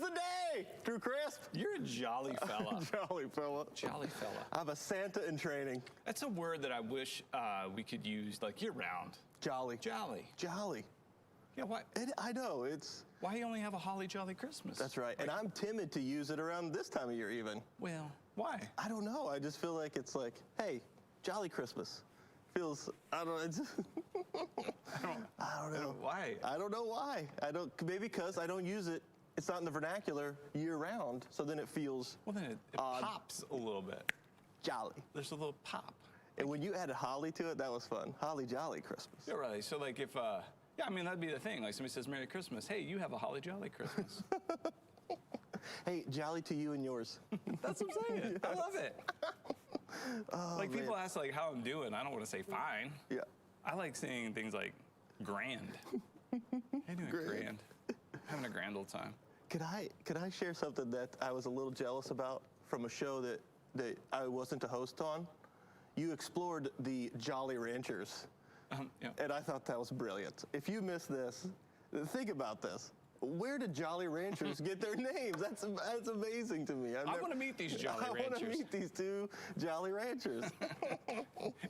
the day, Drew Crisp. You're a jolly fella. Jolly fella. Jolly fella. I have a Santa in training. That's a word that I wish we could use like year round. Jolly. Jolly. Jolly. Yeah, why? I know, it's... Why you only have a holly jolly Christmas? That's right. And I'm timid to use it around this time of year even. Well, why? I don't know. I just feel like it's like, hey, jolly Christmas. Feels, I don't know. It's I don't know. Why? I don't know why. Maybe because I don't use it. It's not in the vernacular year round. So then it feels Well, then it pops a little bit. Jolly. There's a little pop. And when you added holly to it, that was fun. Holly jolly Christmas. Yeah, right. So like if, yeah, I mean, that'd be the thing. Like somebody says Merry Christmas. Hey, you have a holly jolly Christmas. Hey, jolly to you and yours. That's what I'm saying. I love it. Oh, like people man. ask like how I'm doing. I don't want to say fine. Yeah. I like saying things like grand. How you doing, grand? Having a grand old time. Could I share something that I was a little jealous about from a show that I wasn't a host on? You explored the Jolly Ranchers. Yeah. And I thought that was brilliant. If you missed this, think about this. Where did Jolly Ranchers get their names? That's amazing to me. I want to meet these Jolly Ranchers. I want to meet these two Jolly Ranchers.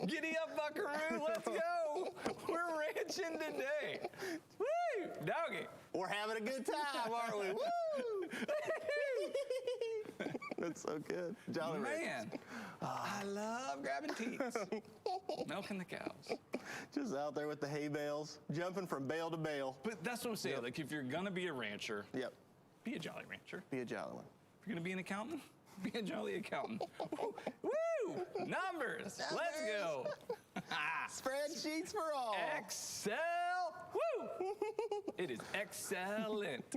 Giddy up, buckaroo, let's go. We're ranching today. Woo, doggy. We're having a good time, aren't we? Woo! That's so good. Jolly Ranchers. Man, I love grabbing teats. Milking the cows. Just out there with the hay bales, jumping from bale to bale. But that's what I'm saying. Like, if you're going to be a rancher, Yep. be a jolly rancher. Be a jolly one. If you're going to be an accountant, be a jolly accountant. Woo! Numbers. Let's go. Spreadsheets for all. Excel. Woo! It is excellent.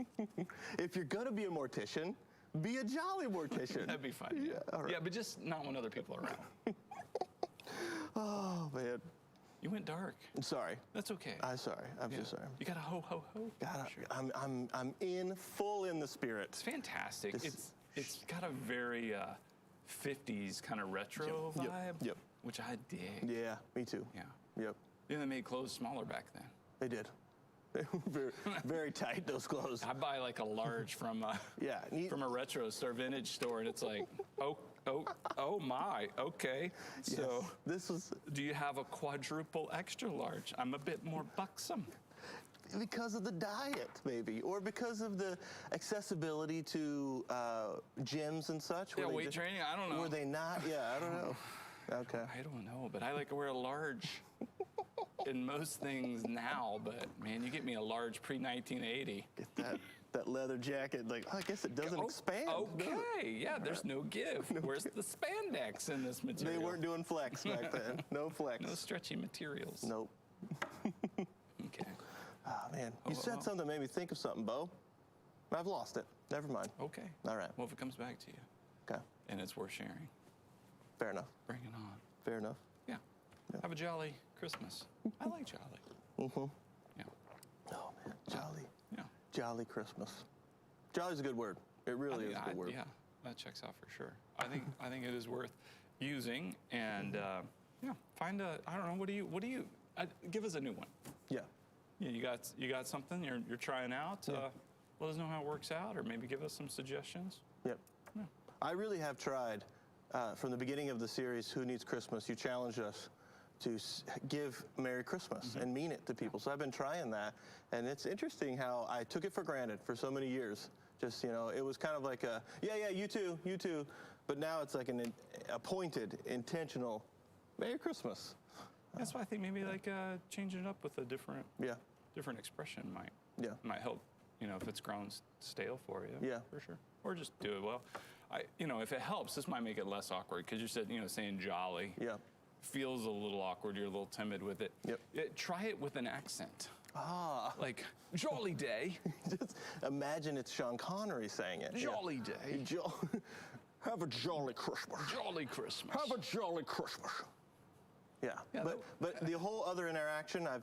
If you're going to be a mortician, be a jolly mortician. That'd be fun. Yeah. All right. Yeah, but just not when other people are around. Oh, man. You went dark. I'm sorry. That's okay. I'm sorry. I'm just sorry. You got a ho ho ho. Sure. I'm full in the spirit. It's fantastic. It's got a very 50s kind of retro vibe. Yep. Which I dig. Yeah, me too. Yeah. Yep. Yeah, they made clothes smaller back then. They did. They were very, very tight, those clothes. I buy like a large from a retro store, vintage store, and it's like, oh my, okay. So this was do you have a quadruple extra large? I'm a bit more buxom. because of the diet, maybe, or because of the accessibility to gyms and such. Yeah, weight training. I don't know. Were they not? Yeah, I don't know. Okay. I don't know, but I like to wear a large in most things now. But man, you get me a large pre-1980. Get that leather jacket. Like, I guess it doesn't expand. Okay, yeah. There's no give. Where's the spandex in this material? They weren't doing flex back then. No flex. No stretchy materials. Nope. Okay. Oh, man. You said something that made me think of something, Bo. I've lost it. Never mind. Okay. All right. Well, if it comes back to you. Okay. And it's worth sharing. Fair enough. Bring it on. Fair enough. Yeah. Have a jolly Christmas. I like jolly. Mm-hmm. Yeah. Oh, man. Jolly. Yeah. Jolly Christmas. Jolly's a good word. It really is a good word. Yeah. That checks out for sure. I think it is worth using, and yeah, find a, I don't know, what do you give us a new one. Yeah. Yeah, you got something you're trying out. Yeah. Let us know how it works out, or maybe give us some suggestions. Yep. Yeah. I really have tried from the beginning of the series, Who Needs Christmas? You challenged us to give Merry Christmas and mean it to people. So I've been trying that, and it's interesting how I took it for granted for so many years. Just, you know, it was kind of like a, yeah, you too. But now it's like an appointed, intentional Merry Christmas. That's why I think maybe like changing it up with a different expression might help. You know, if it's grown stale for you. Yeah, for sure. Or just do it well. If it helps, this might make it less awkward, because you said, saying jolly. Yeah. Feels a little awkward. You're a little timid with it. Yep. Try it with an accent. Ah. Like, jolly day. Just imagine it's Sean Connery saying it. Jolly day. Have a jolly Christmas. Jolly Christmas. Have a jolly Christmas. Yeah. But the whole other interaction, I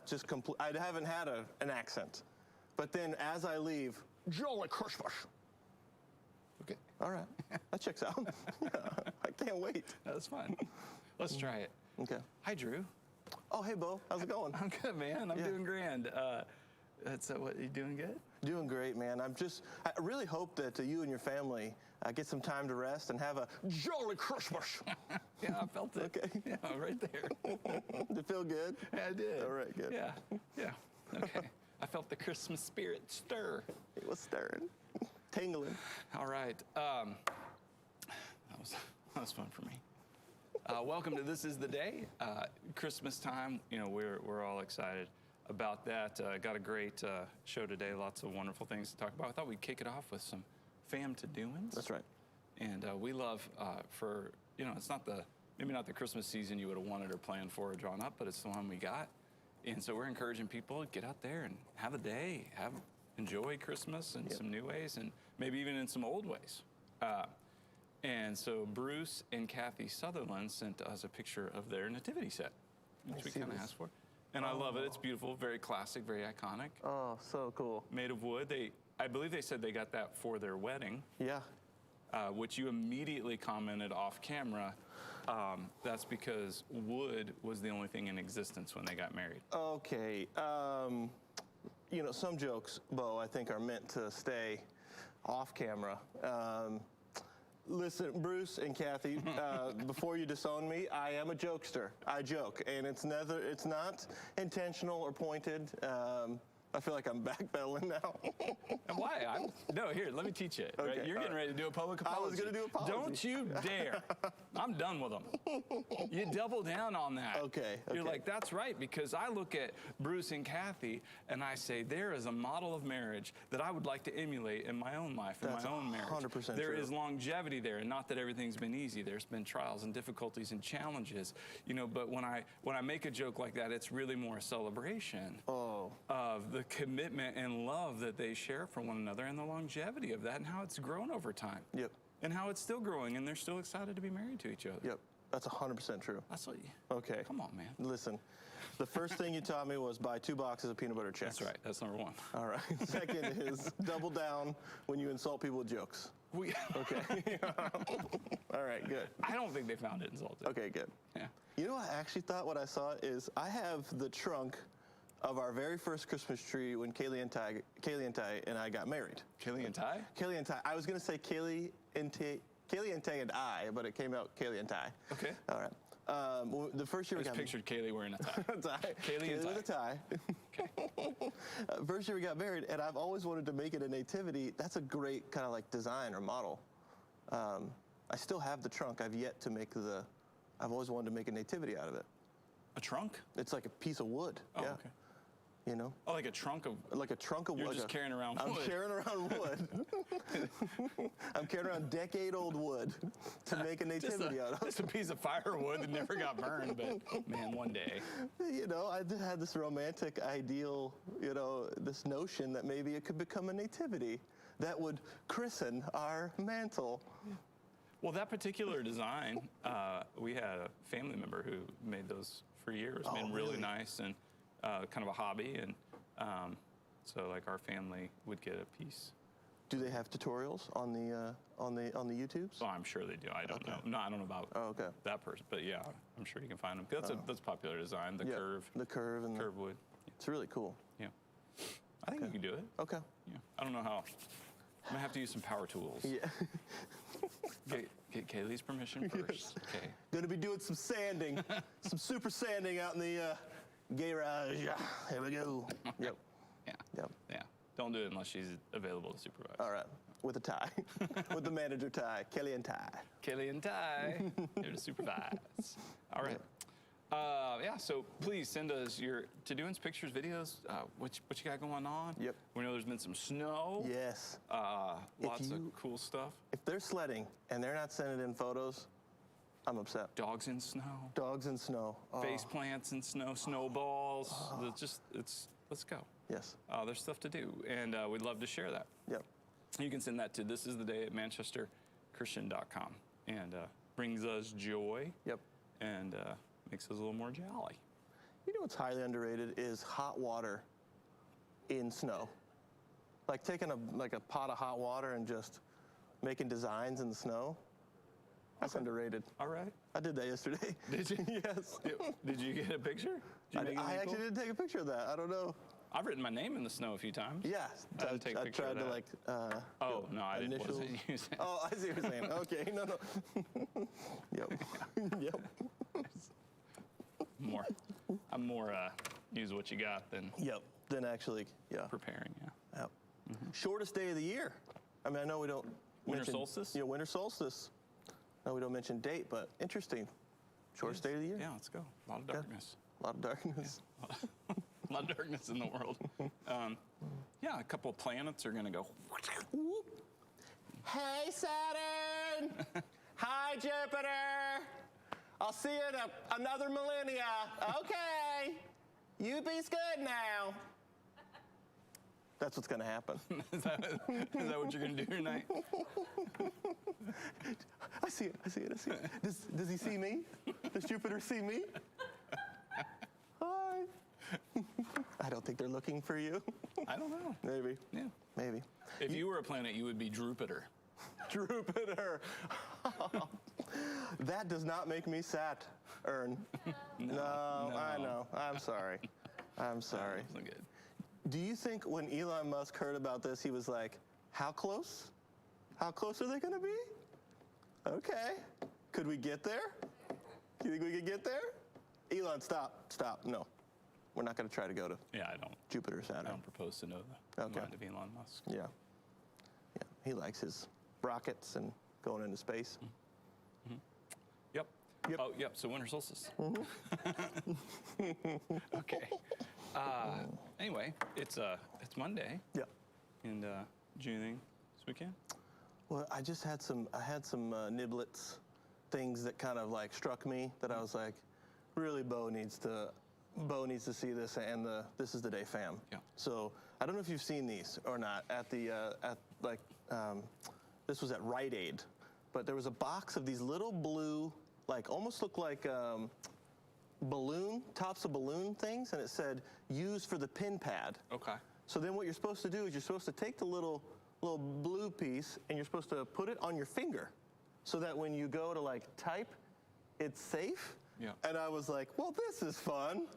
haven't had an accent. But then as I leave, jolly Christmas. Okay. All right. That checks out. Yeah, I can't wait. That's fun. Let's try it. Okay. Hi, Drew. Oh, hey, Bo. How's it going? I'm good, man. I'm doing grand. That's what, you doing good? Doing great, man. I really hope that you and your family get some time to rest and have a jolly Christmas. Yeah, I felt it. Okay. Yeah, right there. Did it feel good? Yeah, I did. All right, good. Yeah. Okay. I felt the Christmas spirit stir. It was stirring, tingling. All right. That was fun for me. Welcome to This Is the Day. Christmas time. You know, we're all excited about that. Got a great show today. Lots of wonderful things to talk about. I thought we'd kick it off with some fam to doings. That's right. And we love it's maybe not the Christmas season you would have wanted or planned for or drawn up, but it's the one we got. And so we're encouraging people to get out there and have a day, enjoy Christmas in some new ways and maybe even in some old ways. And so Bruce and Kathy Sutherland sent us a picture of their nativity set, which we kind of asked for. And I love it. It's beautiful, very classic, very iconic. Oh, so cool. Made of wood. I believe they said they got that for their wedding. Yeah. Which you immediately commented off camera. That's because wood was the only thing in existence when they got married. Okay. Some jokes, Bo, I think are meant to stay off camera. Listen, Bruce and Kathy, before you disown me, I am a jokester. I joke, and it's not intentional or pointed. I feel like I'm backpedaling now. And why? Here, let me teach you. Okay, right? You're getting ready to do a public apology. I was going to do an apology. Don't you dare. I'm done with them. You double down on that. Okay. You're like, that's right, because I look at Bruce and Kathy, and I say, there is a model of marriage that I would like to emulate in my own life, in my own marriage. 100% There true. is longevity there, and not that everything's been easy. There's been trials and difficulties and challenges, but when I make a joke like that, it's really more a celebration of the commitment and love that they share for one another and the longevity of that and how it's grown over time. Yep. And how it's still growing and they're still excited to be married to each other. Yep. That's 100% true. That's what Okay. Come on, man. Listen, the first thing you taught me was buy 2 boxes of peanut butter chips. That's right. That's number one. All right. Second is double down when you insult people with jokes. Okay. All right, good. I don't think they found it insulting. Okay, good. Yeah. You know, I actually thought what I saw is I have the trunk of our very first Christmas tree when Kaylee and Ty and I got married. Kaylee and Ty? Kaylee and Ty. I was going to say Kaylee and Tay and I, but it came out Kaylee and Ty. Okay. All right. The first year I just pictured Kaylee wearing a tie. Kaylee and with a tie. Okay. First year we got married, and I've always wanted to make it a nativity. That's a great kind of like design or model. I still have the trunk. I've yet to make I've always wanted to make a nativity out of it. A trunk? It's like a piece of wood. Oh, yeah. okay. You know? Oh, like a trunk of... Like a trunk of wood. You're just carrying around wood. I'm carrying around wood. I'm carrying around decade-old wood to make a nativity out of. Just a piece of firewood that never got burned, but man, one day. I had this romantic ideal, this notion that maybe it could become a nativity that would christen our mantle. Well, that particular design, we had a family member who made those for years, made them really nice and kind of a hobby, and so like our family would get a piece. Do they have tutorials on the YouTubes? Oh, I'm sure they do. I don't know. No, I don't know about that person, but yeah, I'm sure you can find them. That's a popular design. The curve. The curve and curve wood. It's really cool. Yeah. I think you can do it. Okay. Yeah. I don't know how. I'm gonna have to use some power tools. Yeah. Get Kaylee's permission first. Yes. Okay. Gonna be doing some sanding, some super sanding out in the garage. Here we go. Yep. Yeah. Don't do it unless she's available to supervise. All right. With a tie. With the manager tie. Kelly and Ty. Kelly and Ty. Here to supervise. All right. So please send us your to-doings, pictures, videos, what you got going on. Yep. We know there's been some snow. Yes. Lots of cool stuff. If they're sledding and they're not sending in photos, I'm upset. Dogs in snow. Dogs in snow. Face plants in snow, snowballs. Let's go. Yes. There's stuff to do, and we'd love to share that. Yep. You can send that to thisistheday@manchesterchristian.com, and brings us joy. Yep. And makes us a little more jolly. You know what's highly underrated is hot water in snow. Like taking a pot of hot water and just making designs in the snow. That's underrated. All right. I did that yesterday. Did you? Yes. Did you get a picture? I actually didn't take a picture of that. I don't know. I've written my name in the snow a few times. Yeah, I tried to like. Oh no, I didn't. Initials. What was it you said? Oh, I see what you're saying. Okay, no. Yep. Yep. I'm more use what you got than. Yep. Then actually, yeah. Preparing, yeah. Yep. Shortest day of the year. I mean, I know we don't. Winter solstice. Yeah, winter solstice. No, we don't mention date, but interesting. Shortest day of the year. Yeah, let's go. A lot of darkness. A lot of darkness. Yeah. A lot of darkness in the world. Yeah, a couple of planets are going to go. Hey, Saturn! Hi, Jupiter! I'll see you in another millennia. Okay. You be good now. That's what's going to happen. Is that what you're going to do tonight? I see it. Does he see me? Does Jupiter see me? Hi. I don't think they're looking for you. I don't know. Maybe. Yeah. Maybe. If you were a planet, you would be Jupiter. Jupiter. That does not make me Saturn. No, I know. I'm sorry. That's not good. Do you think when Elon Musk heard about this, he was like, how close? How close are they going to be? Okay. Could we get there? Do you think we could get there? Elon, stop. No. We're not going to try to go to Jupiter or Saturn. I don't propose to know the mind of Elon Musk. Yeah. He likes his rockets and going into space. Mm-hmm. Yep. Oh, yep. So winter solstice. Okay. Anyway, it's Monday. Yeah. And did you do anything this weekend? Well, I had some niblets, things that kind of like struck me that I was like, really, Bo needs to see this and This Is the Day fam. Yeah. So I don't know if you've seen these or not this was at Rite Aid, but there was a box of these little blue, like almost look like tops of balloon things, and it said use for the pin pad. Okay. So then what you're supposed to do is you're supposed to take the little blue piece and you're supposed to put it on your finger so that when you go to like type, it's safe. Yeah. And I was like, well, this is fun.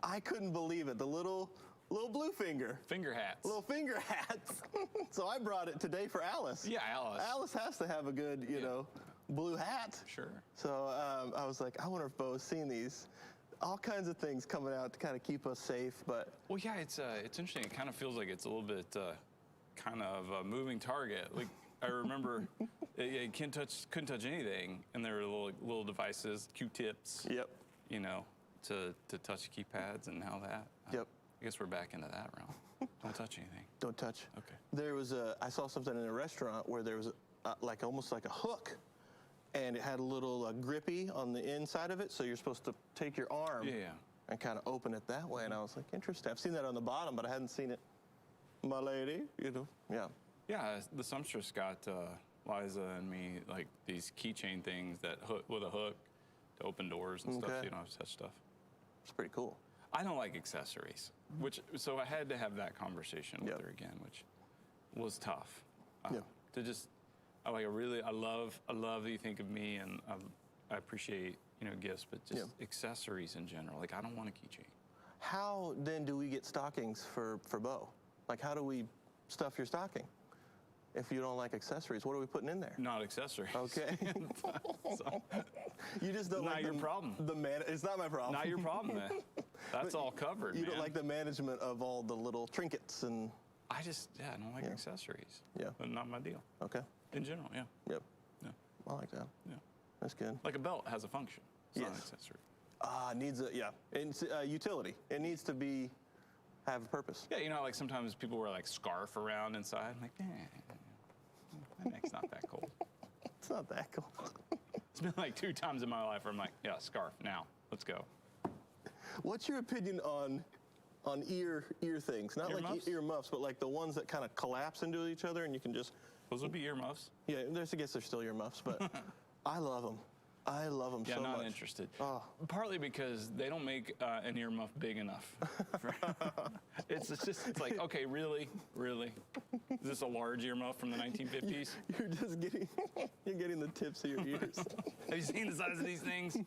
I couldn't believe it. The little blue finger. Finger hats. Little finger hats. So I brought it today for Alice. Yeah, Alice. Alice has to have a good, blue hat. Sure. So I was like, I wonder if Bo's seen these. All kinds of things coming out to kind of keep us safe, but. Well, yeah, it's interesting. It kind of feels like it's a little bit kind of a moving target. Like I remember, you couldn't touch anything, and there were little devices, Q-tips. Yep. To touch keypads and how that. Yep. I guess we're back into that realm. Don't touch anything. Don't touch. Okay. I saw something in a restaurant where there was almost like a hook, and it had a little grippy on the inside of it, so you're supposed to take your arm and kind of open it that way. And I was like, interesting. I've seen that on the bottom, but I hadn't seen it, my lady. Yeah. Yeah, the Sumpstress got Liza and me like these keychain things that with a hook to open doors and stuff, so you don't have to touch stuff. It's pretty cool. I don't like accessories, so I had to have that conversation with her again, which was tough. To just, I love that you think of me, and I appreciate gifts, but just accessories in general. Like I don't want a keychain. How then do we get stockings for Bo? Like how do we stuff your stocking? If you don't like accessories, what are we putting in there? Not accessories. Okay. You just don't not like your problem. It's not my problem. Not your problem, man. That's all covered. You don't like the management of all the little trinkets and. I don't like accessories. Yeah. But not my deal. Okay. In general, yeah. Yep. Yeah. I like that. Yeah. That's good. Like a belt has a function. It's not an accessory. Needs it's utility. It needs to have a purpose. Yeah, like sometimes people wear like scarf around inside. I'm like, my neck's not that cold. It's not that cold. It's been like 2 times in my life where I'm like, yeah, scarf, now, let's go. What's your opinion on ear things? Not like ear muffs, but like the ones that kind of collapse into each other and you can just. Those would be ear muffs. Yeah, I guess they're still ear muffs, but I love them. I love them so much. Yeah, not interested. Oh. Partly because they don't make an ear muff big enough. It's like, okay, really? Is this a large ear muff from the 1950s? You're just getting the tips of your ears. Have you seen the size of these things?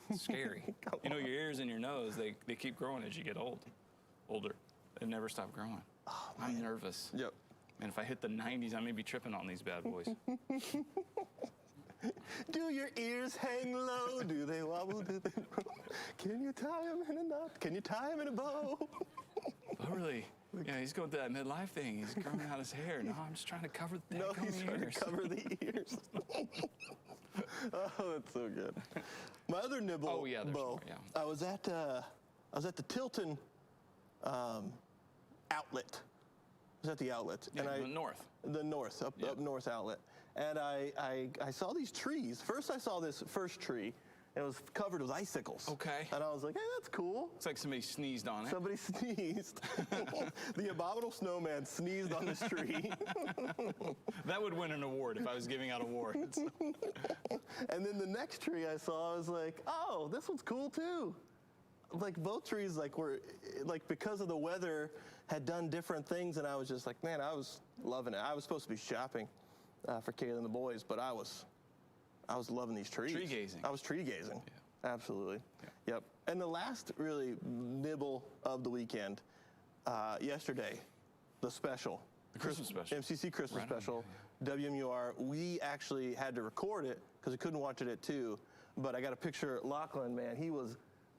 It's scary. Your ears and your nose, they keep growing as you get old. older. It never stopped growing. Oh, I'm nervous. Yep. And if I hit the 90s, I may be tripping on these bad boys. Do your ears hang low? Do they wobble? Do they roll? Can you tie them in a knot? Can you tie them in a bow? Oh, really? Yeah, he's going through that midlife thing. He's growing out his hair. No, I'm just trying to cover the No, he's trying ears. to cover the ears. Oh, that's so good. My other nibble, Oh, yeah, there's Bo, more, yeah. I was at the Tilton outlet. I was at the outlet. Yeah, and the north. The north, up north outlet. And I saw these trees. First, I saw this first tree. It was covered with icicles. Okay. And I was like, hey, that's cool. It's like somebody sneezed on it. Somebody sneezed. The abominable snowman sneezed on this tree. That would win an award if I was giving out awards. And then the next tree I saw, I was like, oh, this one's cool too. Like both trees, like were like because of the weather, had done different things, and I was just like, man, I was loving it. I was supposed to be shopping for Kayla and the boys, but I was loving these trees. Tree gazing. I was tree gazing. Yeah. Absolutely. Yeah. Yep. And the last really nibble of the weekend, yesterday, the special. The Christmas special. MCC Christmas Right on, special. WMUR. We actually had to record it because we couldn't watch it at 2. But I got a picture. Lachlan, man, he was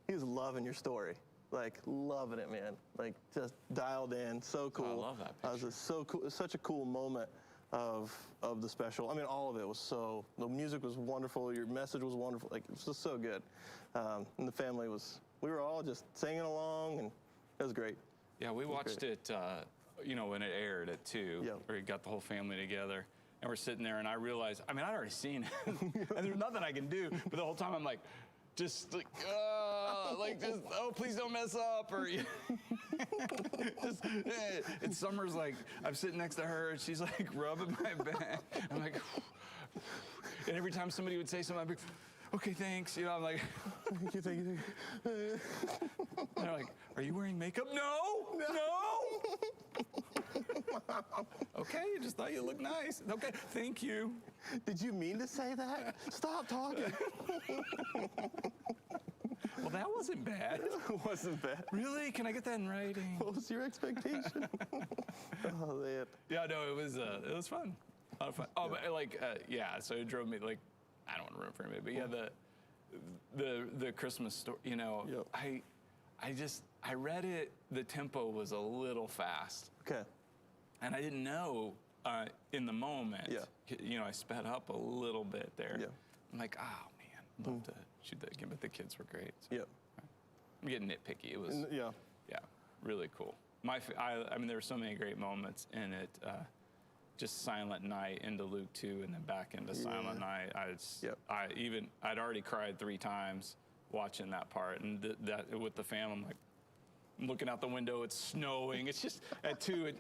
loving your story. Like loving it, man. Like just dialed in. So cool. I love that picture. It was so cool. It was such a cool moment of the special. I mean, all of it was so. The music was wonderful. Your message was wonderful. Like it was just so good. And the family was. We were all just singing along, and it was great. Yeah, we watched it. When it aired at 2, Yep. where we got the whole family together, and we're sitting there, and I realized, I'd already seen it, and there's nothing I can do. But the whole time, I'm like, just oh, please don't mess up, or it's Summer's like, I'm sitting next to her, and she's like rubbing my back. I'm like, and every time somebody would say something, I'd be, okay, thanks. I'm like, Thank you. and they're like, are you wearing makeup? No. Okay, I just thought you looked nice. Okay, thank you. Did you mean to say that? Stop talking. Well, that wasn't bad. It wasn't bad. Really? Can I get that in writing? What was your expectation? Oh, man. Yeah, no, it was fun. A lot of fun. Oh, but so it drove me like, I don't want to run for me, but yeah, the Christmas story. Yep. I read it. The tempo was a little fast. Okay. And I didn't know in the moment. Yeah. I sped up a little bit there. Yeah. I'm like, oh man, love to shoot that again, but the kids were great. So. Yep. I'm getting nitpicky. It was Yeah. really cool. There were so many great moments in it. Just Silent Night into Luke 2 and then back into Silent Night. I'd already cried 3 times watching that part, and that with the fam, I'm like, I'm looking out the window, it's snowing. It's just at 2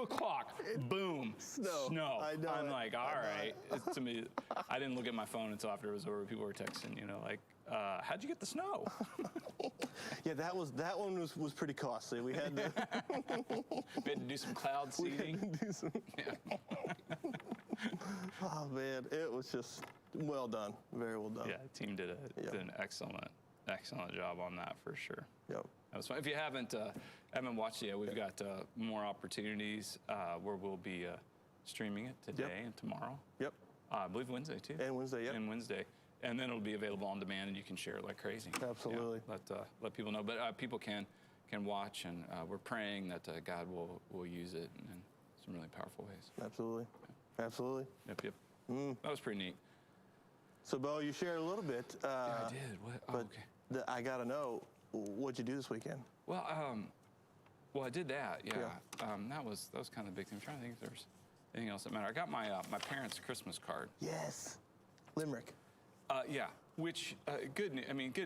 o'clock, boom, snow. I know I'm it. like, all right. To me, I didn't look at my phone until after it was over. People were texting, how'd you get the snow? Yeah, that one was pretty costly. We had to We had to do some cloud seeding. Oh man, it was just well done, very well done. Yeah, the team did an excellent job on that for sure. Yep. That was fun. If you haven't watched it yet, we've got more opportunities where we'll be streaming it today and tomorrow. Yep. I believe Wednesday too. And Wednesday, yep. And Wednesday. And then it'll be available on demand, and you can share it like crazy. Absolutely. Yeah, let people know. But people can watch, and we're praying that God will use it in some really powerful ways. Absolutely. Absolutely. Yep. That was pretty neat. So, Bo, you shared a little bit. Yeah, I did. What? Oh, but okay. I got to know, what'd you do this weekend? Well, I did that. Yeah. That was kind of the big thing. I'm trying to think if there's anything else that mattered. I got my parents' Christmas card. Yes. Limerick. Yeah. Which good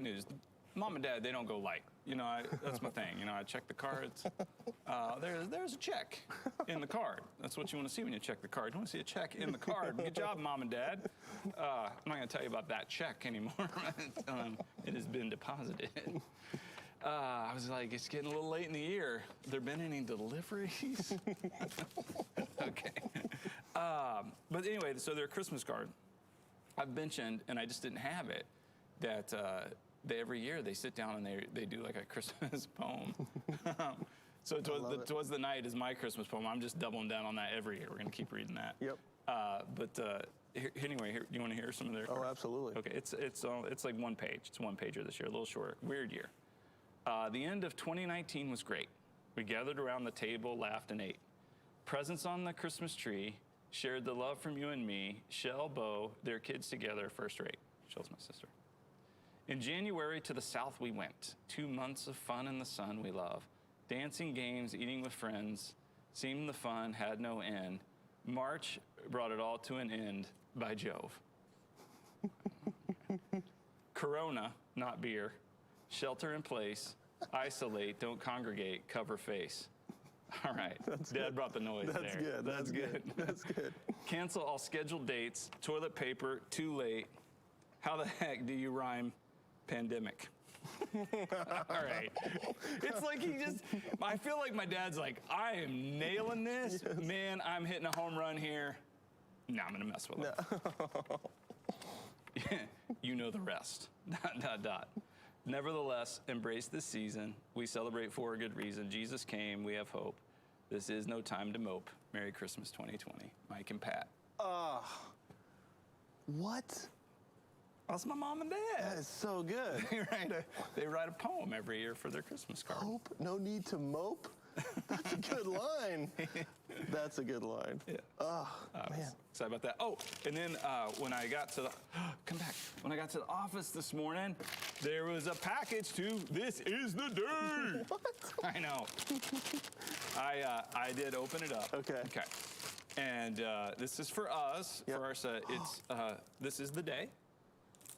news. Mom and Dad, they don't go light. That's my thing. I check the cards. There's a check in the card. That's what you want to see when you check the card. You want to see a check in the card. Good job, Mom and Dad. I'm not going to tell you about that check anymore. It has been deposited. I was like, it's getting a little late in the year. There been any deliveries? Okay. But anyway, so their Christmas card. I've mentioned, and I just didn't have it, that every year they sit down and they do like a Christmas poem. So "'Twas the Night" is my Christmas poem. I'm just doubling down on that every year. We're going to keep reading that. Yep. Anyway, you want to hear some of their? Oh, absolutely. Okay, it's like one page. It's one pager this year, a little short. Weird year. The end of 2019 was great. We gathered around the table, laughed, and ate. Presents on the Christmas tree, shared the love from you and me. Shell, Bo, their kids together, first rate. Shell's my sister. In January, to the south we went. 2 months of fun in the sun we love. Dancing, games, eating with friends. Seemed the fun had no end. March brought it all to an end, by Jove. Corona, not beer. Shelter in place. Isolate, don't congregate, cover face. All right. Dad brought the noise That's there. Good. That's good. That's good. Cancel all scheduled dates. Toilet paper, too late. How the heck do you rhyme pandemic? All right. It's like I feel like my dad's like, I am nailing this. Yes. Man, I'm hitting a home run here. No, I'm going to mess with him. You know the rest. ... Nevertheless, embrace this season. We celebrate for a good reason. Jesus came. We have hope. This is no time to mope. Merry Christmas 2020. Mike and Pat. What? That's my mom and dad. That is so good. They write a poem every year for their Christmas card. Hope, no need to mope. That's a good line. That's a good line. Yeah. Oh, man. Excited about that. Oh, and then when I got to the when I got to the office this morning, there was a package to This Is the Day. What? I know. I did open it up. Okay. And this is for us. Yep. For our set. It's This Is the Day,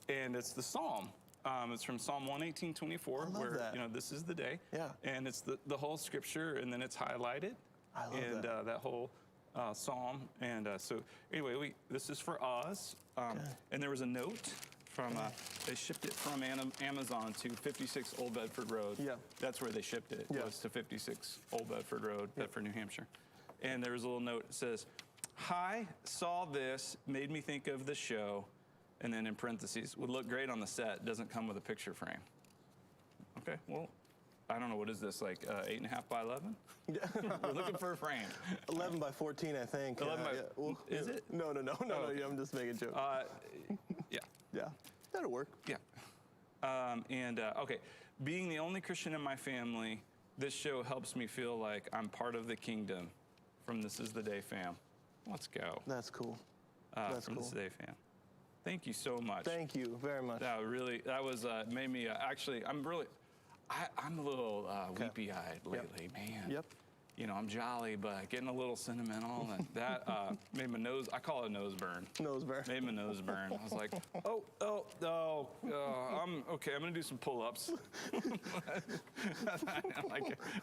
and it's the Psalm. It's from Psalm 118:24, where this is the day. Yeah. And it's the whole scripture, and then it's highlighted. I love that. That whole psalm. And so anyway, this is for us. And there was a note from they shipped it from Amazon to 56 Old Bedford Road. Yeah. That's where they shipped it. Yeah. It was to 56 Old Bedford Road, Bedford, New Hampshire. And there was a little note that says, "Hi, saw this, made me think of the show." And then in parentheses, would look great on the set, doesn't come with a picture frame. Okay, well, I don't know, what is this, like 8.5 by 11? Yeah. We're looking for a frame. 11 by 14, I think. 11 by, is it? No, I'm just making a joke. Yeah. Yeah, that'll work. Yeah. Okay, being the only Christian in my family, this show helps me feel like I'm part of the kingdom. From This Is the Day fam. Let's go. That's cool. This Is the Day fam. Thank you so much. Thank you very much. That was made me actually. I'm a little weepy-eyed lately, man. Yep. You know, I'm jolly, but getting a little sentimental, and that made my nose. I call it a nose burn. Nose burn. Made my nose burn. I was like, I'm okay. I'm gonna do some pull-ups.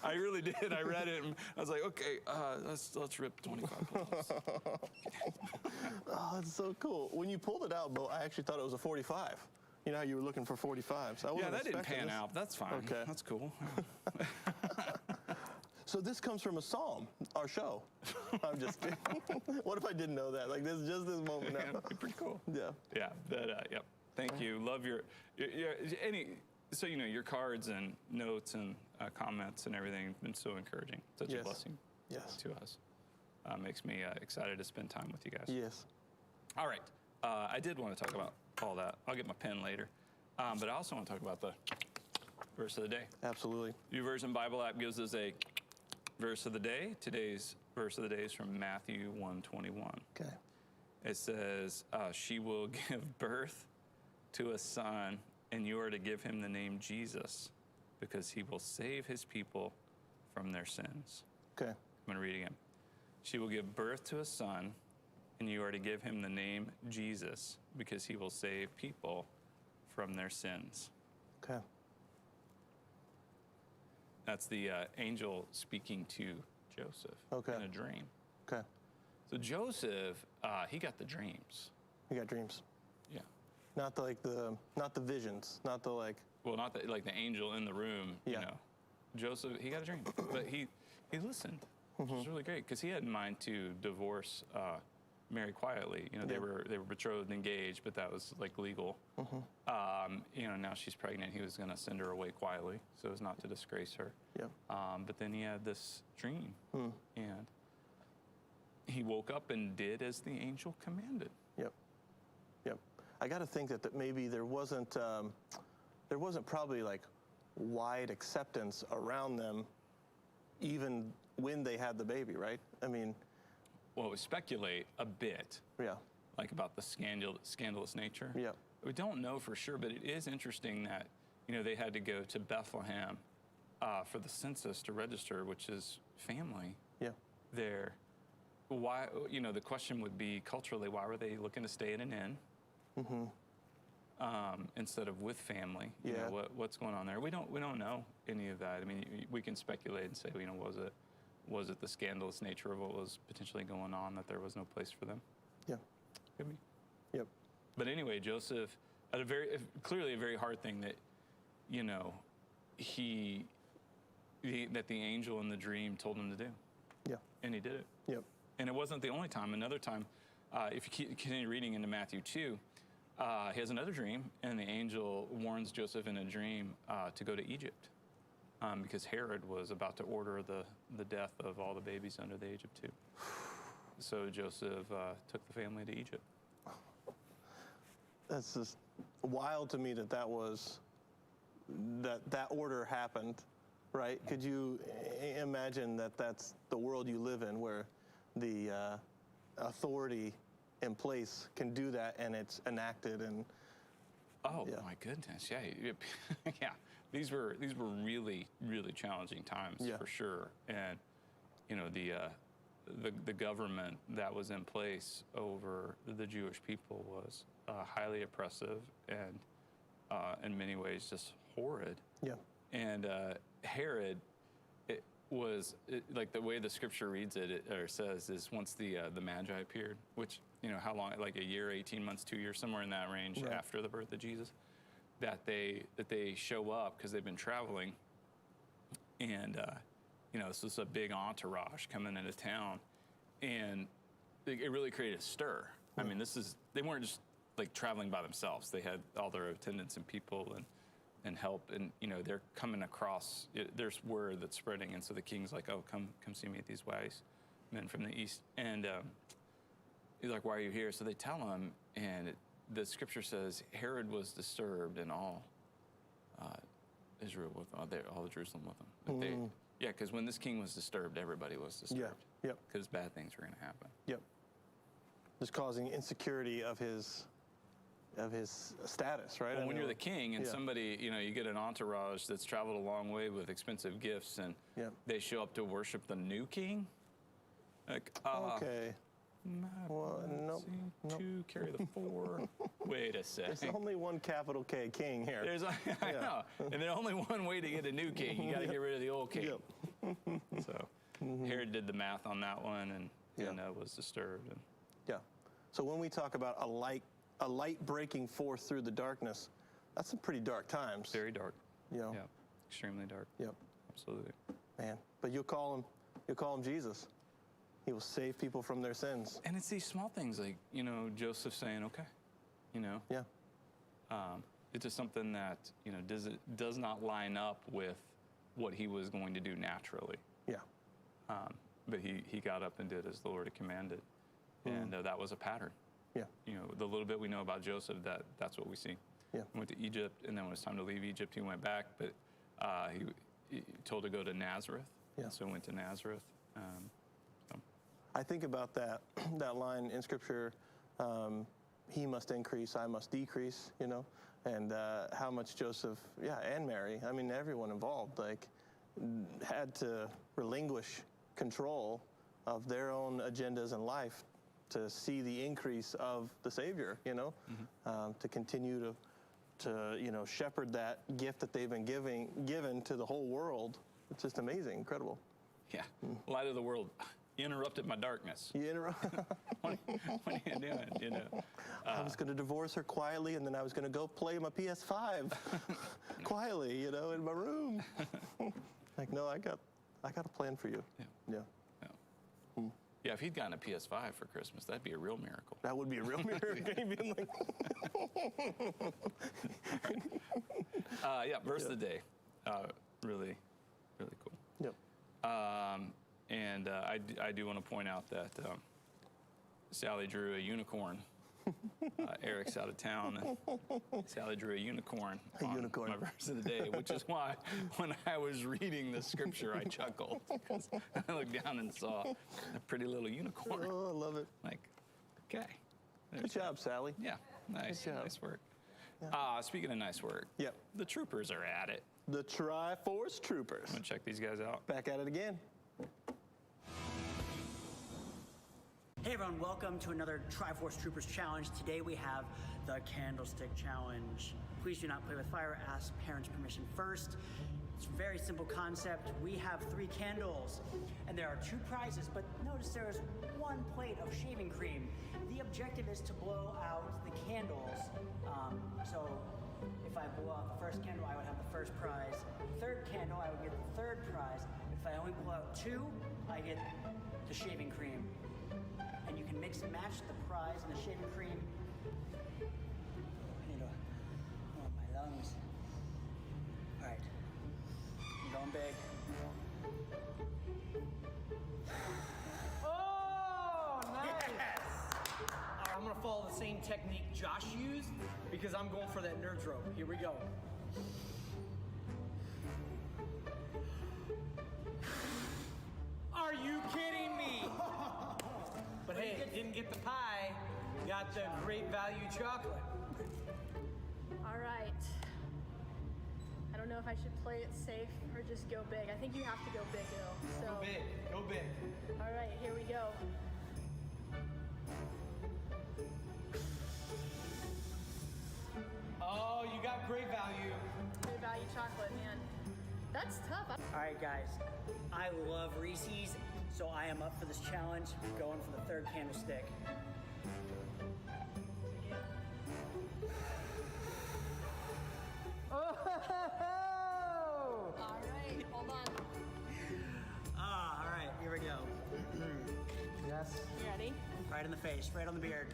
I really did. I read it, and I was like, okay, let's rip 25 pull-ups. Oh, that's so cool. When you pulled it out, Bo, I actually thought it was a 45. You know how you were looking for 45s. Yeah, that didn't pan out. That's fine. Okay. That's cool. So this comes from a psalm, our show. I'm just kidding. What if I didn't know that? Like, this is just this moment now. Yeah, pretty cool. Yeah. Yeah, yep. Thank you. Love your so, you know, your cards and notes and comments and everything have been so encouraging. Such a blessing to us. Makes me excited to spend time with you guys. Yes. All right. I did want to talk about all that. I'll get my pen later. But I also want to talk about the verse of the day. Absolutely. YouVersion Bible app gives us a verse of the day. Today's verse of the day is from Matthew 1:21. Okay. It says, she will give birth to a son, and you are to give him the name Jesus, because he will save his people from their sins. Okay. I'm going to read it again. She will give birth to a son, and you are to give him the name Jesus, because he will save people from their sins. Okay. That's the angel speaking to Joseph in a dream. Okay. So Joseph, he got the dreams. He got dreams. Yeah. Not the visions, not the like. Well, not the, like the angel in the room. Yeah. You know, Joseph, he got a dream, but he listened, which was really great, because he had in mind to divorce marry quietly. You know, they were betrothed, engaged, but that was like legal. You know, now she's pregnant. He was going to send her away quietly so as not to disgrace her. But then he had this dream, and he woke up and did as the angel commanded. I got to think that maybe there wasn't probably like wide acceptance around them, even when they had the baby, right? I mean, well, we speculate a bit, like about the scandalous nature. We don't know for sure, but it is interesting that, you know, they had to go to Bethlehem for the census to register, which is family. There. Why? You know, the question would be culturally, why were they looking to stay in an inn? Instead of with family, you know, what's going on there? We don't know any of that. I mean, we can speculate and say, you know, was it the scandalous nature of what was potentially going on that there was no place for them? Could be. But anyway, Joseph had clearly a very hard thing that, you know, that the angel in the dream told him to do. And he did it. And it wasn't the only time. Another time, if you continue reading into Matthew 2. He has another dream, and the angel warns Joseph in a dream to go to Egypt because Herod was about to order the death of all the babies under the age of 2. So Joseph took the family to Egypt. That's just wild to me that order happened, right? Could you imagine that's the world you live in, where the authority in place can do that, and it's enacted? And my goodness, these were really challenging times for sure. And you know, the government that was in place over the Jewish people was highly oppressive and in many ways just horrid. And Herod, like the way the scripture reads it, or says, is once the Magi appeared, which, you know, how long, like a year, 18 months, 2 years, somewhere in that range after the birth of Jesus, that they show up because they've been traveling, and you know, this was a big entourage coming into town, and it really created a stir. I mean, they weren't just like traveling by themselves. They had all their attendants and people and help, and you know, they're coming across. There's word that's spreading, and so the king's like, "Oh, come see me, these wise men from the east." And he's like, "Why are you here?" So they tell him, and the scripture says Herod was disturbed, and all Israel with all the Jerusalem with him. Because when this king was disturbed, everybody was disturbed. Because bad things were going to happen. Just causing insecurity of his status, right? Well, when you're the king and somebody, you know, you get an entourage that's traveled a long way with expensive gifts, and they show up to worship the new king. Like, okay. Well, nope. Two, carry the 4. Wait a second. There's only one capital K king here. I know. And there's only one way to get a new king. You got to get rid of the old king. So Herod did the math on that one, and was disturbed. And So when we talk about a light breaking forth through the darkness, that's some pretty dark times. Very dark. Extremely dark. Absolutely. Man, but you'll call him Jesus. He will save people from their sins. And it's these small things, like, you know, Joseph saying, "Okay," you know. It's just something that, you know, does not line up with what he was going to do naturally. But he got up and did as the Lord had commanded, and that was a pattern. You know, the little bit we know about Joseph, that's what we see. He went to Egypt, and then when it was time to leave Egypt, he went back, but he told to go to Nazareth. So he went to Nazareth. I think about that line in Scripture, he must increase, I must decrease, you know, and how much Joseph, and Mary, I mean, everyone involved, like, had to relinquish control of their own agendas in life to see the increase of the Savior, you know, to continue to you know, shepherd that gift that they've been given to the whole world. It's just amazing, incredible. Light of the world. You interrupted my darkness. You interrupt. What are you doing? You know. I was going to divorce her quietly, and then I was going to go play my PS5 quietly, you know, in my room. Like, no, I got a plan for you. Yeah, if he'd gotten a PS5 for Christmas, that'd be a real miracle. That would be a real miracle. Yeah, verse of the day. Really, really cool. Yep. And I do want to point out that Sally drew a unicorn. Eric's out of town. Sally drew a unicorn on my verse of the day, which is why when I was reading the scripture, I chuckled. Because I looked down and saw a pretty little unicorn. Oh, I love it. Like, okay. Good job, Sally. Yeah, nice work. Yeah. Speaking of nice work, yep. The troopers are at it. The Triforce Troopers. I'm gonna check these guys out. Back at it again. Hey everyone, welcome to another Triforce Troopers Challenge. Today we have the Candlestick Challenge. Please do not play with fire, ask parents' permission first. It's a very simple concept. We have 3 candles, and there are 2 prizes, but notice there is 1 plate of shaving cream. The objective is to blow out the candles. So if I blow out the first candle, I would have the first prize. Third candle, I would get the 3rd prize. If I only blow out 2, I get the shaving cream. And you can mix and match the prize and the shaving cream. I need to warm my lungs. All right, I'm going big. Oh, nice! Yes. All right, I'm gonna follow the same technique Josh used because I'm going for that nerd rope. Here we go. Are you kidding me? But hey, didn't get the pie, got the great value chocolate. All right. I don't know if I should play it safe or just go big. I think you have to go big though. So. Go big, go big. All right, here we go. Oh, you got great value. Great value chocolate, man. That's tough. All right, guys, I love Reese's, so I am up for this challenge. Going for the 3rd candlestick. All right, hold on. All right, here we go. Yes. You ready? Right in the face, right on the beard.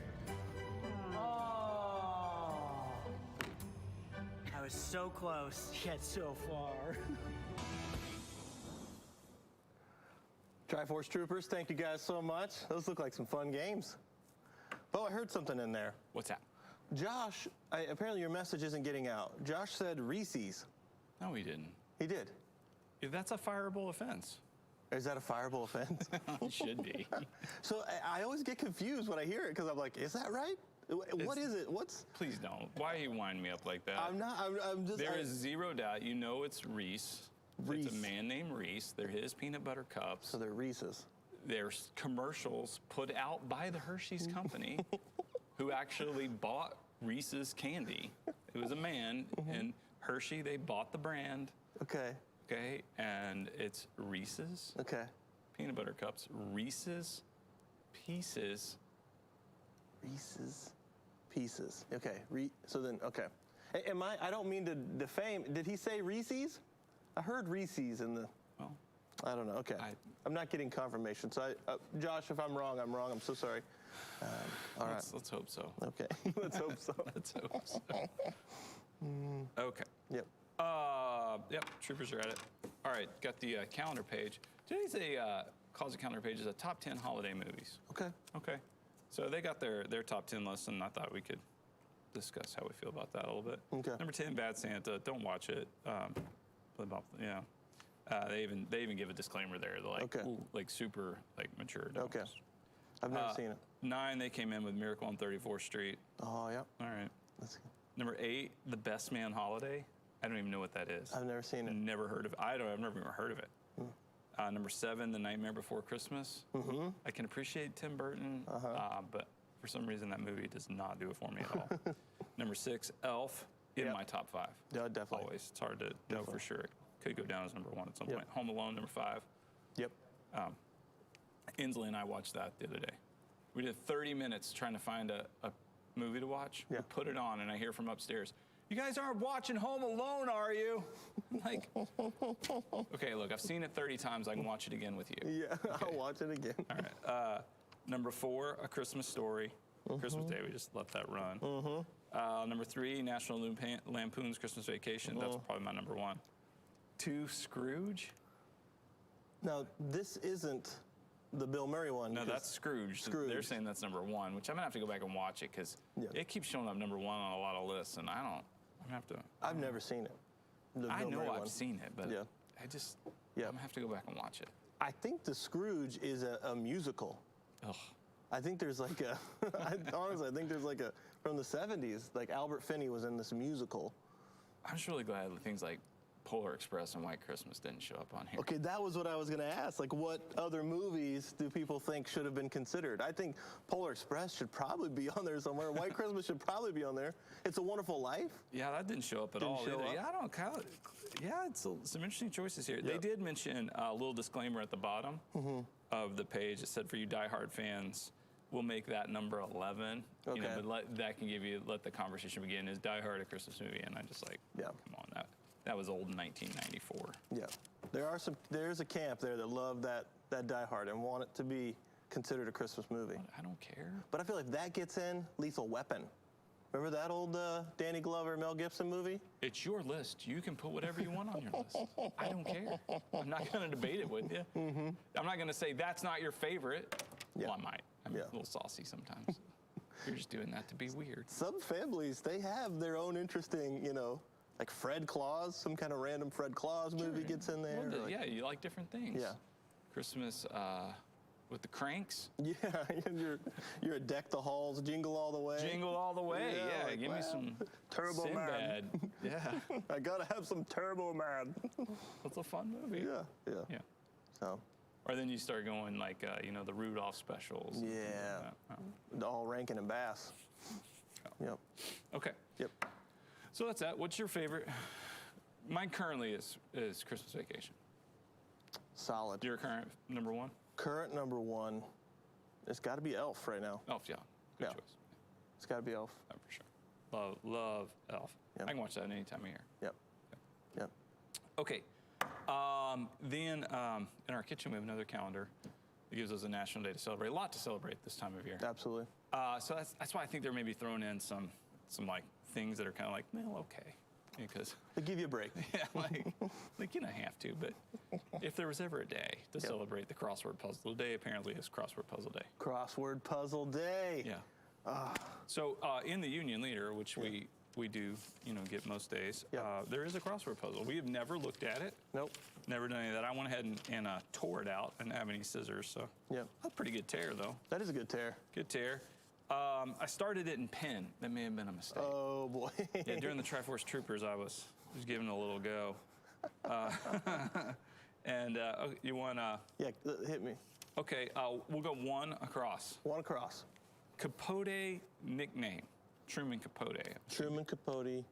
Oh. I was so close, yet so far. Triforce Troopers, thank you guys so much. Those look like some fun games. Oh, I heard something in there. What's that? Josh, apparently your message isn't getting out. Josh said Reese's. No, he didn't. He did. Yeah, that's a fireable offense. Is that a fireable offense? It should be. So I always get confused when I hear it because I'm like, is that right? What is it? What's? Please don't. Why you wind me up like that? I'm not. I'm just. There is zero doubt. You know it's Reese. Reese. It's a man named Reese. They're his peanut butter cups. So they're Reese's. There's commercials put out by the Hershey's company who actually bought Reese's candy. It was a man in Hershey. They bought the brand. Okay. Okay. And it's Reese's. Okay. Peanut butter cups. Reese's Pieces. Reese's Pieces. Okay. So then, okay. Am I don't mean to defame. Did he say Reese's? I heard Reese's in the. Well, I don't know. Okay. I'm not getting confirmation. So, Josh, if I'm wrong, I'm wrong. I'm so sorry. All right. Let's hope so. Okay. Let's hope so. Let's hope so. Okay. Yep. Yep. Troopers are at it. All right. Got the calendar page. Today's calls the calendar page is a top 10 holiday movies. Okay. Okay. So they got their top 10 list, and I thought we could discuss how we feel about that a little bit. Okay. Number 10, Bad Santa. Don't watch it. They even give a disclaimer there. They're like, okay. Ooh, like super like mature. Don't. Okay. I've never seen it. 9, they came in with Miracle on 34th Street. Oh, yep. All right. That's good. Number 8, The Best Man Holiday. I don't even know what that is. I've never seen it. Never heard of it. I've never even heard of it. Number 7, The Nightmare Before Christmas. Mm-hmm. I can appreciate Tim Burton, but for some reason that movie does not do it for me at all. Number 6, Elf, in my top 5. Yeah, definitely. Always. It's hard to know for sure. It could go down as number 1 at some point. Home Alone, number 5. Yep. Inslee and I watched that the other day. We did 30 minutes trying to find a movie to watch. Yeah. We put it on, and I hear from upstairs, You guys aren't watching Home Alone, are you? Like, okay, look, I've seen it 30 times. I can watch it again with you. Yeah, okay. I'll watch it again. All right. Number 4, A Christmas Story. Christmas Day, we just let that run. Number 3, National Lampoon's Christmas Vacation. That's probably my number 1. 2, Scrooge. Now, this isn't the Bill Murray one. No, that's Scrooge. They're saying that's number 1, which I'm gonna have to go back and watch it because it keeps showing up number 1 on a lot of lists, and I'm gonna have to. I've never seen it. I know I've seen it, but I'm gonna have to go back and watch it. I think the Scrooge is a musical. Ugh. I think there's like a, honestly, I think there's like a, from the 70s, like Albert Finney was in this musical. I'm just really glad that things like Polar Express and White Christmas didn't show up on here. Okay, that was what I was going to ask. Like, what other movies do people think should have been considered? I think Polar Express should probably be on there somewhere. White Christmas should probably be on there. It's a Wonderful Life. Yeah, that didn't show up at all either. Yeah, I don't count it. Yeah, it's some interesting choices here. Yep. They did mention a little disclaimer at the bottom of the page. It said, for you diehard fans, we'll make that number 11. Okay. You know, but that can give you, let the conversation begin. Is Die Hard a Christmas movie? And I just like, come on, that was old in 1994. Yeah, there's a camp there that love that Die Hard and want it to be considered a Christmas movie. I don't care. But I feel like that gets in Lethal Weapon. Remember that old Danny Glover, Mel Gibson movie? It's your list. You can put whatever you want on your list. I don't care. I'm not going to debate it with you. I'm not going to say that's not your favorite. Yeah. Well, I might. I'm a little saucy sometimes. You're just doing that to be weird. Some families, they have their own interesting, you know, like Fred Claus, some kind of random Fred Claus movie gets in there. Well, yeah, you like different things. Yeah. Christmas with the Cranks. Yeah, you're a Deck the Halls, Jingle All the Way. Jingle All the Way, yeah. Like, give me some Turbo Sinbad. Man. Yeah. I gotta have some Turbo Man. That's a fun movie. Yeah. So. Or then you start going like, you know, the Rudolph specials. Yeah. All Rankin and Bass. Yep. Okay. Yep. So that's that. What's your favorite? Mine currently is Christmas Vacation. Solid. Your current number 1? Current number 1, it's got to be Elf right now. Elf, yeah. Good choice. It's got to be Elf. Oh, for sure. Love Elf. Yep. I can watch that any time of year. Yep. Okay. Then in our kitchen we have another calendar that gives us a national day to celebrate. A lot to celebrate this time of year. Absolutely. So that's why I think they're maybe throwing in some like things that are kind of like, well, okay. Because they give you a break. Yeah, like you don't have to, but if there was ever a day to celebrate the Crossword Puzzle Day, apparently it's Crossword Puzzle Day. Crossword Puzzle Day. Yeah. So in the Union Leader, which we do, you know, get most days, there is a crossword puzzle. We have never looked at it. Nope. Never done any of that. I went ahead and tore it out. I didn't have any scissors, so. Yeah. A pretty good tear, though. That is a good tear. Good tear. I started it in pen. That may have been a mistake. Oh, boy. Yeah, during the Triforce Troopers, I was giving it a little go. And you want to? Yeah, hit me. Okay, we'll go 1 across. 1 across. Capote nickname. Truman Capote. Truman Capote.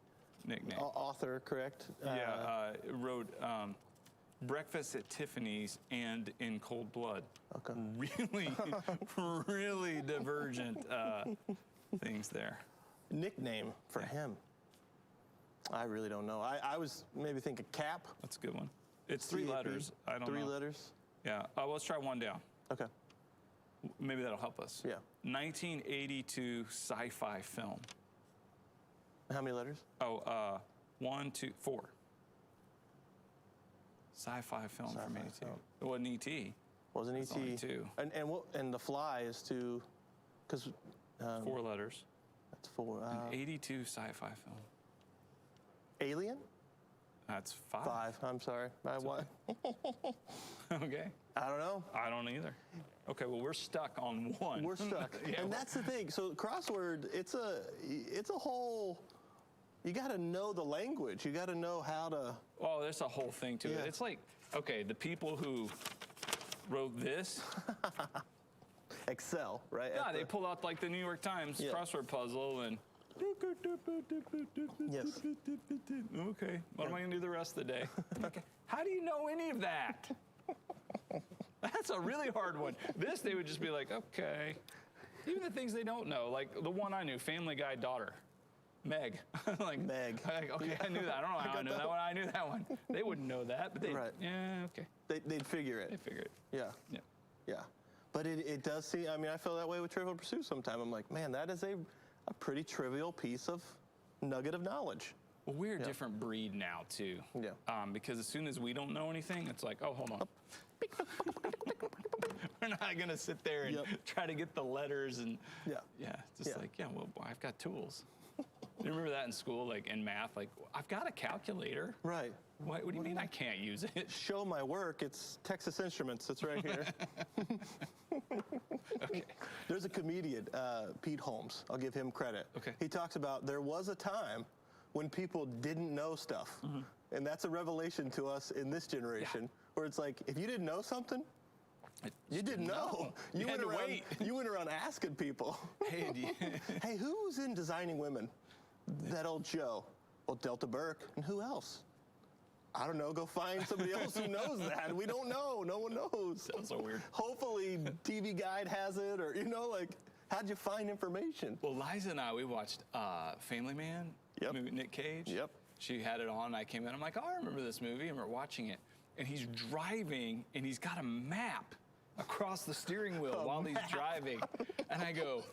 Nickname. Author, correct? Yeah, wrote Breakfast at Tiffany's and In Cold Blood. Okay. Really, really divergent things there. Nickname for him. I really don't know. I was maybe thinking Cap. That's a good one. It's 3 letters. I don't know. 3 letters? Yeah. Let's try 1 down. Okay. Maybe that'll help us. Yeah. 1982 sci-fi film. How many letters? 1, 2, 4. Sci-fi film from 82. It wasn't E.T. Wasn't E.T. Only 2. And The Fly is 2, because 4 letters. That's 4. An 82 sci-fi film. Alien? That's 5. 5. I'm sorry. What? Okay. I don't know. I don't either. Okay, well, we're stuck on 1. We're stuck. Yeah, and that's the thing. So crossword, it's a whole, you got to know the language. You got to know how to. Oh, there's a whole thing to it. It's like, okay, the people who wrote this. Excel, right? Yeah, they pulled out like the New York Times crossword puzzle and. Yes. Okay, what am I going to do the rest of the day? Okay. How do you know any of that? That's a really hard one. This, they would just be like, okay. Even the things they don't know, like the one I knew, Family Guy daughter. Meg. Like Meg. Okay, I knew that. I don't know how I knew that one. I knew that one. They wouldn't know that, but yeah, okay. They'd figure it. They figure it. Yeah. But it does seem, I mean, I feel that way with Trivial Pursuit sometimes. I'm like, man, that is a pretty trivial piece of nugget of knowledge. Well, we're a different breed now, too. Yeah. Because as soon as we don't know anything, it's like, oh, hold on. We're not going to sit there and try to get the letters and, just like, well, I've got tools. You remember that in school, like in math, like, I've got a calculator. Right. What do you mean I can't use it? Show my work. It's Texas Instruments. It's right here. Okay. There's a comedian, Pete Holmes. I'll give him credit. Okay. He talks about there was a time when people didn't know stuff. And that's a revelation to us in this generation, where it's like, if you didn't know something, you didn't know. You went around asking people. Hey, hey, who's in Designing Women? That old Joe. Well, Delta Burke. And who else? I don't know. Go find somebody else who knows that. We don't know. No one knows. Sounds so weird. Hopefully TV Guide has it, or, like, how'd you find information? Well, Liza and I, we watched Family Man, movie with Nick Cage. Yep. She had it on, and I came in. I'm like, oh, I remember this movie, and we're watching it. And he's driving, and he's got a map across the steering wheel while he's driving. And I go,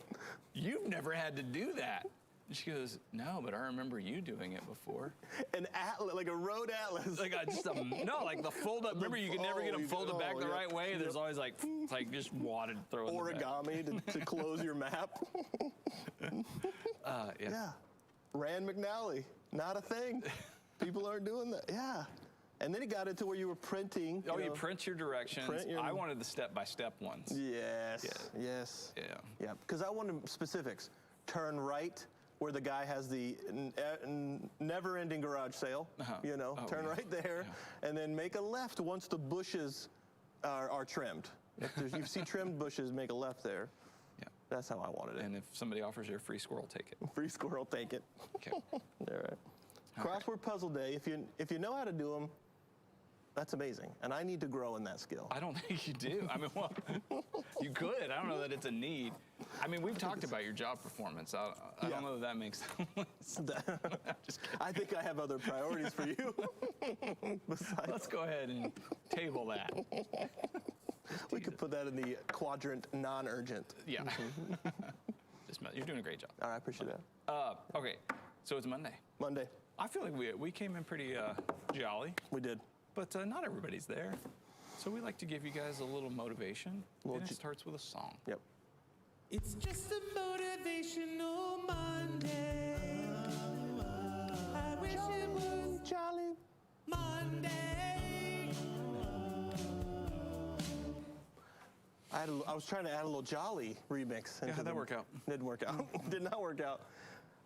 you've never had to do that. And she goes, no, but I remember you doing it before. An atlas, like a road atlas. Like like the fold up. Remember, you could never get them folded back the right way. There's always like just water to throw in origami to close your map. Yeah. Rand McNally, not a thing. People aren't doing that. Yeah. And then it got into where you were printing. You print your directions. I wanted the step-by-step ones. Yes. Yeah. Because I wanted specifics. Turn right where the guy has the never-ending garage sale. Turn right there, and then make a left once the bushes are trimmed. If you see trimmed bushes, make a left there. Yeah. That's how I wanted it. And if somebody offers you a free squirrel, take it. Free squirrel, take it. Okay. All right. Crossword puzzle day. If you know how to do them, that's amazing. And I need to grow in that skill. I don't think you do. I mean, well, you could. I don't know that it's a need. I mean, we've talked about your job performance. I don't know that makes sense. I think I have other priorities for you. Let's go ahead and table that. We could put that in the quadrant non-urgent. Yeah. You're doing a great job. All right, I appreciate that. Okay, so it's Monday. Monday. I feel like we came in pretty jolly. We did. But not everybody's there. So we like to give you guys a little motivation. And it starts with a song. Yep. It's just a motivational Monday. I wish it was jolly Monday. I was trying to add a little jolly remix. How'd that work out? Didn't work out. Did not work out.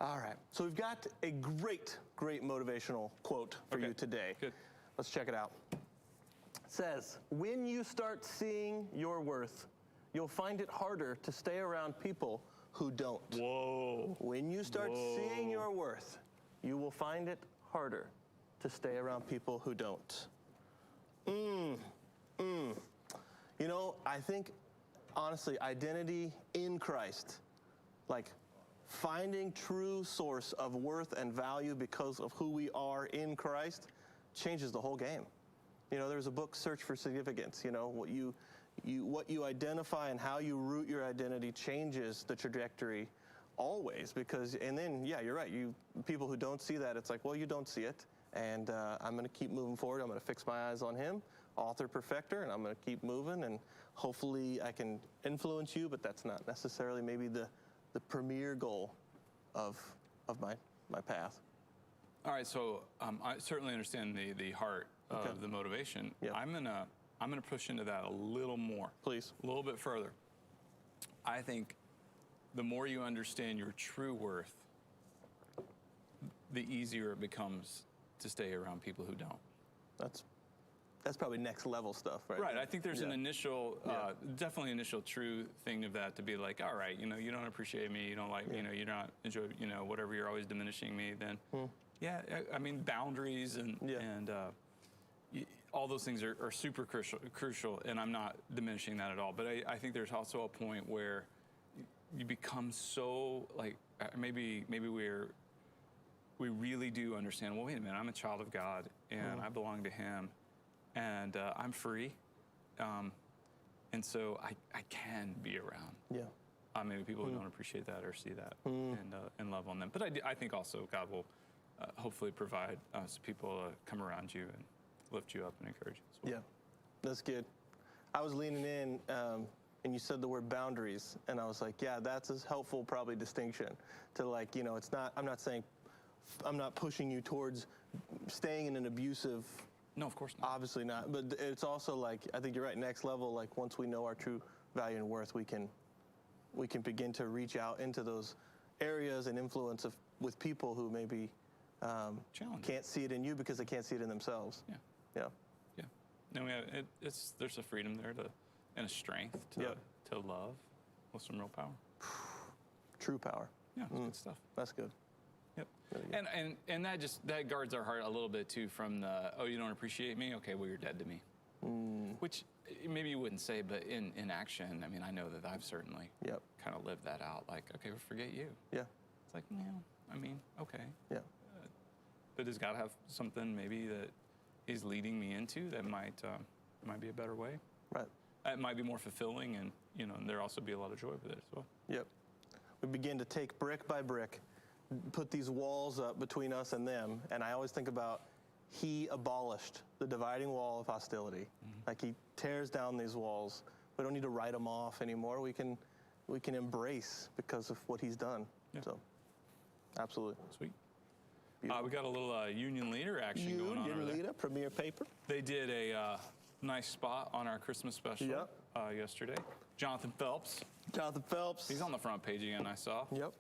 All right. So we've got a great motivational quote for you today. Good. Let's check it out. It says, when you start seeing your worth, you'll find it harder to stay around people who don't. Whoa. When you start seeing your worth, you will find it harder to stay around people who don't. I think, honestly, identity in Christ, like finding true source of worth and value because of who we are in Christ, changes the whole game. There's a book, Search for Significance. What you identify and how you root your identity changes the trajectory always. And then, you're right. People who don't see that, it's like, well, you don't see it. And I'm going to keep moving forward. I'm going to fix my eyes on him, author, perfecter, and I'm going to keep moving. And hopefully I can influence you, but that's not necessarily maybe the premier goal of my path. All right, so I certainly understand the heart of the motivation. Yep. I'm gonna push into that a little more. Please. A little bit further. I think the more you understand your true worth, the easier it becomes to stay around people who don't. That's probably next level stuff, right? Right. I think there's an initial, definitely initial true thing of that to be like, all right, you don't appreciate me, you don't like me, you don't enjoy, whatever, you're always diminishing me. Then, I mean, boundaries and all those things are super crucial, and I'm not diminishing that at all. But I think there's also a point where you become so like maybe we're we really do understand, well, wait a minute, I'm a child of God, and I belong to him, and I'm free, and so I can be around. Yeah. Maybe people who don't appreciate that or see that and love on them. But I think also God will hopefully provide some people to come around you and lift you up and encourage you as well. Yeah, that's good. I was leaning in, and you said the word boundaries, and I was like, yeah, that's a helpful probably distinction to, like, you know, it's not, I'm not pushing you towards staying in an abusive. No, of course not. Obviously not, but it's also like, I think you're right, next level, like once we know our true value and worth, we can begin to reach out into those areas and influence with people who maybe can't see it in you because they can't see it in themselves. Yeah. Yeah. Yeah. No, there's a freedom there and a strength to love with some real power. True power. Yeah, it's good stuff. That's good. Yep. Really good. And that guards our heart a little bit too from the, oh, you don't appreciate me? Okay, well, you're dead to me. Which maybe you wouldn't say, but in action, I mean, I know that I've certainly kind of lived that out. Like, okay, well, forget you. Yeah. It's like, well, I mean, okay. Yeah. But does God have something maybe that he's leading me into that might be a better way? Right. It might be more fulfilling, and and there also be a lot of joy with it as well. Yep. We begin to take brick by brick, put these walls up between us and them, and I always think about he abolished the dividing wall of hostility. Like he tears down these walls. We don't need to write them off anymore. We can embrace because of what he's done. Yeah. So, absolutely. Sweet. We got a little union leader action going on. Union leader, Premier Paper. They did a nice spot on our Christmas special yesterday. Jonathan Phelps. Jonathan Phelps. He's on the front page again, I saw. Yep.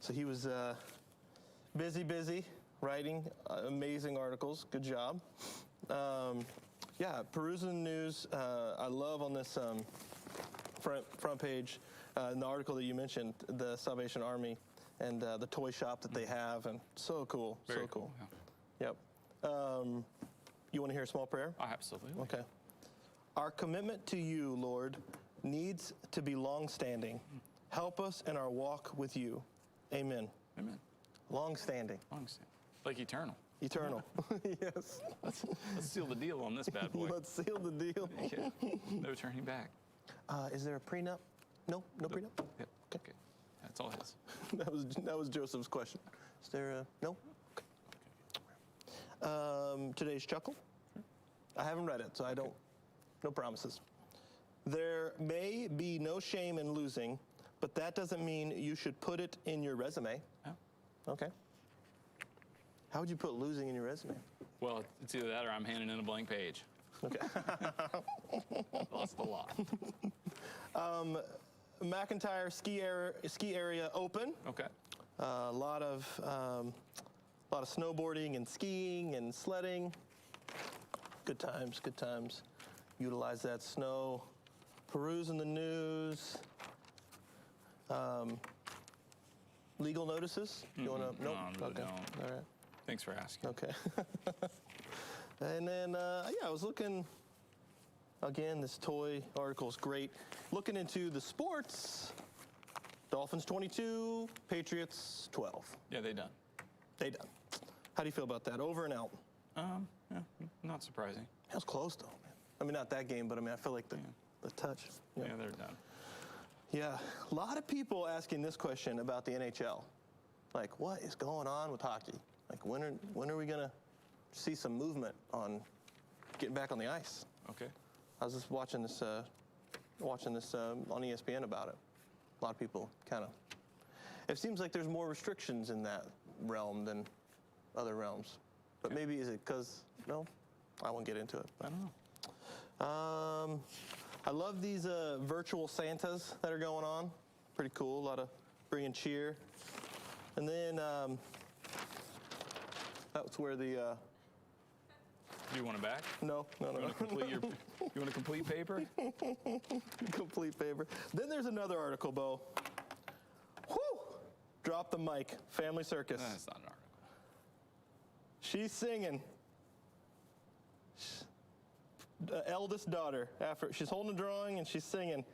So he was busy writing amazing articles. Good job. Perusing the news. I love on this front page in the article that you mentioned, the Salvation Army and the toy shop that they have, and so cool. Very so cool. Yeah. Yep. You want to hear a small prayer? Absolutely. Okay. Our commitment to you, Lord, needs to be long-standing. Help us in our walk with you. Amen. Amen. Long-standing. Long-standing. Like eternal. Eternal. Yes. Let's seal the deal on this bad boy. Let's seal the deal. Yeah. No turning back. Is there a prenup? No prenup? Yep. Okay. That's all his. That was Joseph's question. Is there a no? Okay. Today's chuckle. I haven't read it, so I don't. No promises. There may be no shame in losing, but that doesn't mean you should put it in your resume. Oh. Okay. How would you put losing in your resume? Well, it's either that or I'm handing in a blank page. Okay. Lost a lot. McIntyre ski area open. Okay. A lot of snowboarding and skiing and sledding. Good times. Good times. Utilize that snow. Perusing the news. Legal notices. You want to? Nope. No, okay. Don't. All right. Thanks for asking. Okay. And then, I was looking, again, this toy article is great. Looking into the sports, Dolphins 22, Patriots 12. Yeah, they done. They done. How do you feel about that? Over and out? Yeah, not surprising. That was close, though, man. I mean, not that game, but I mean, I feel like the touch. Yeah, they're done. Yeah, a lot of people asking this question about the NHL. Like, what is going on with hockey? Like, when are we going to see some movement on getting back on the ice? Okay. I was just watching this on ESPN about it. A lot of people kind of. It seems like there's more restrictions in that realm than other realms. But maybe is it because, no? I won't get into it. I don't know. I love these virtual Santas that are going on. Pretty cool. A lot of bringing cheer. And then that's where the. Do you want it back? No. You want a complete paper? Complete paper. Then there's another article, Bo. Whew! Drop the mic. Family Circus. That's not an article. She's singing. Eldest daughter. After she's holding a drawing and she's singing.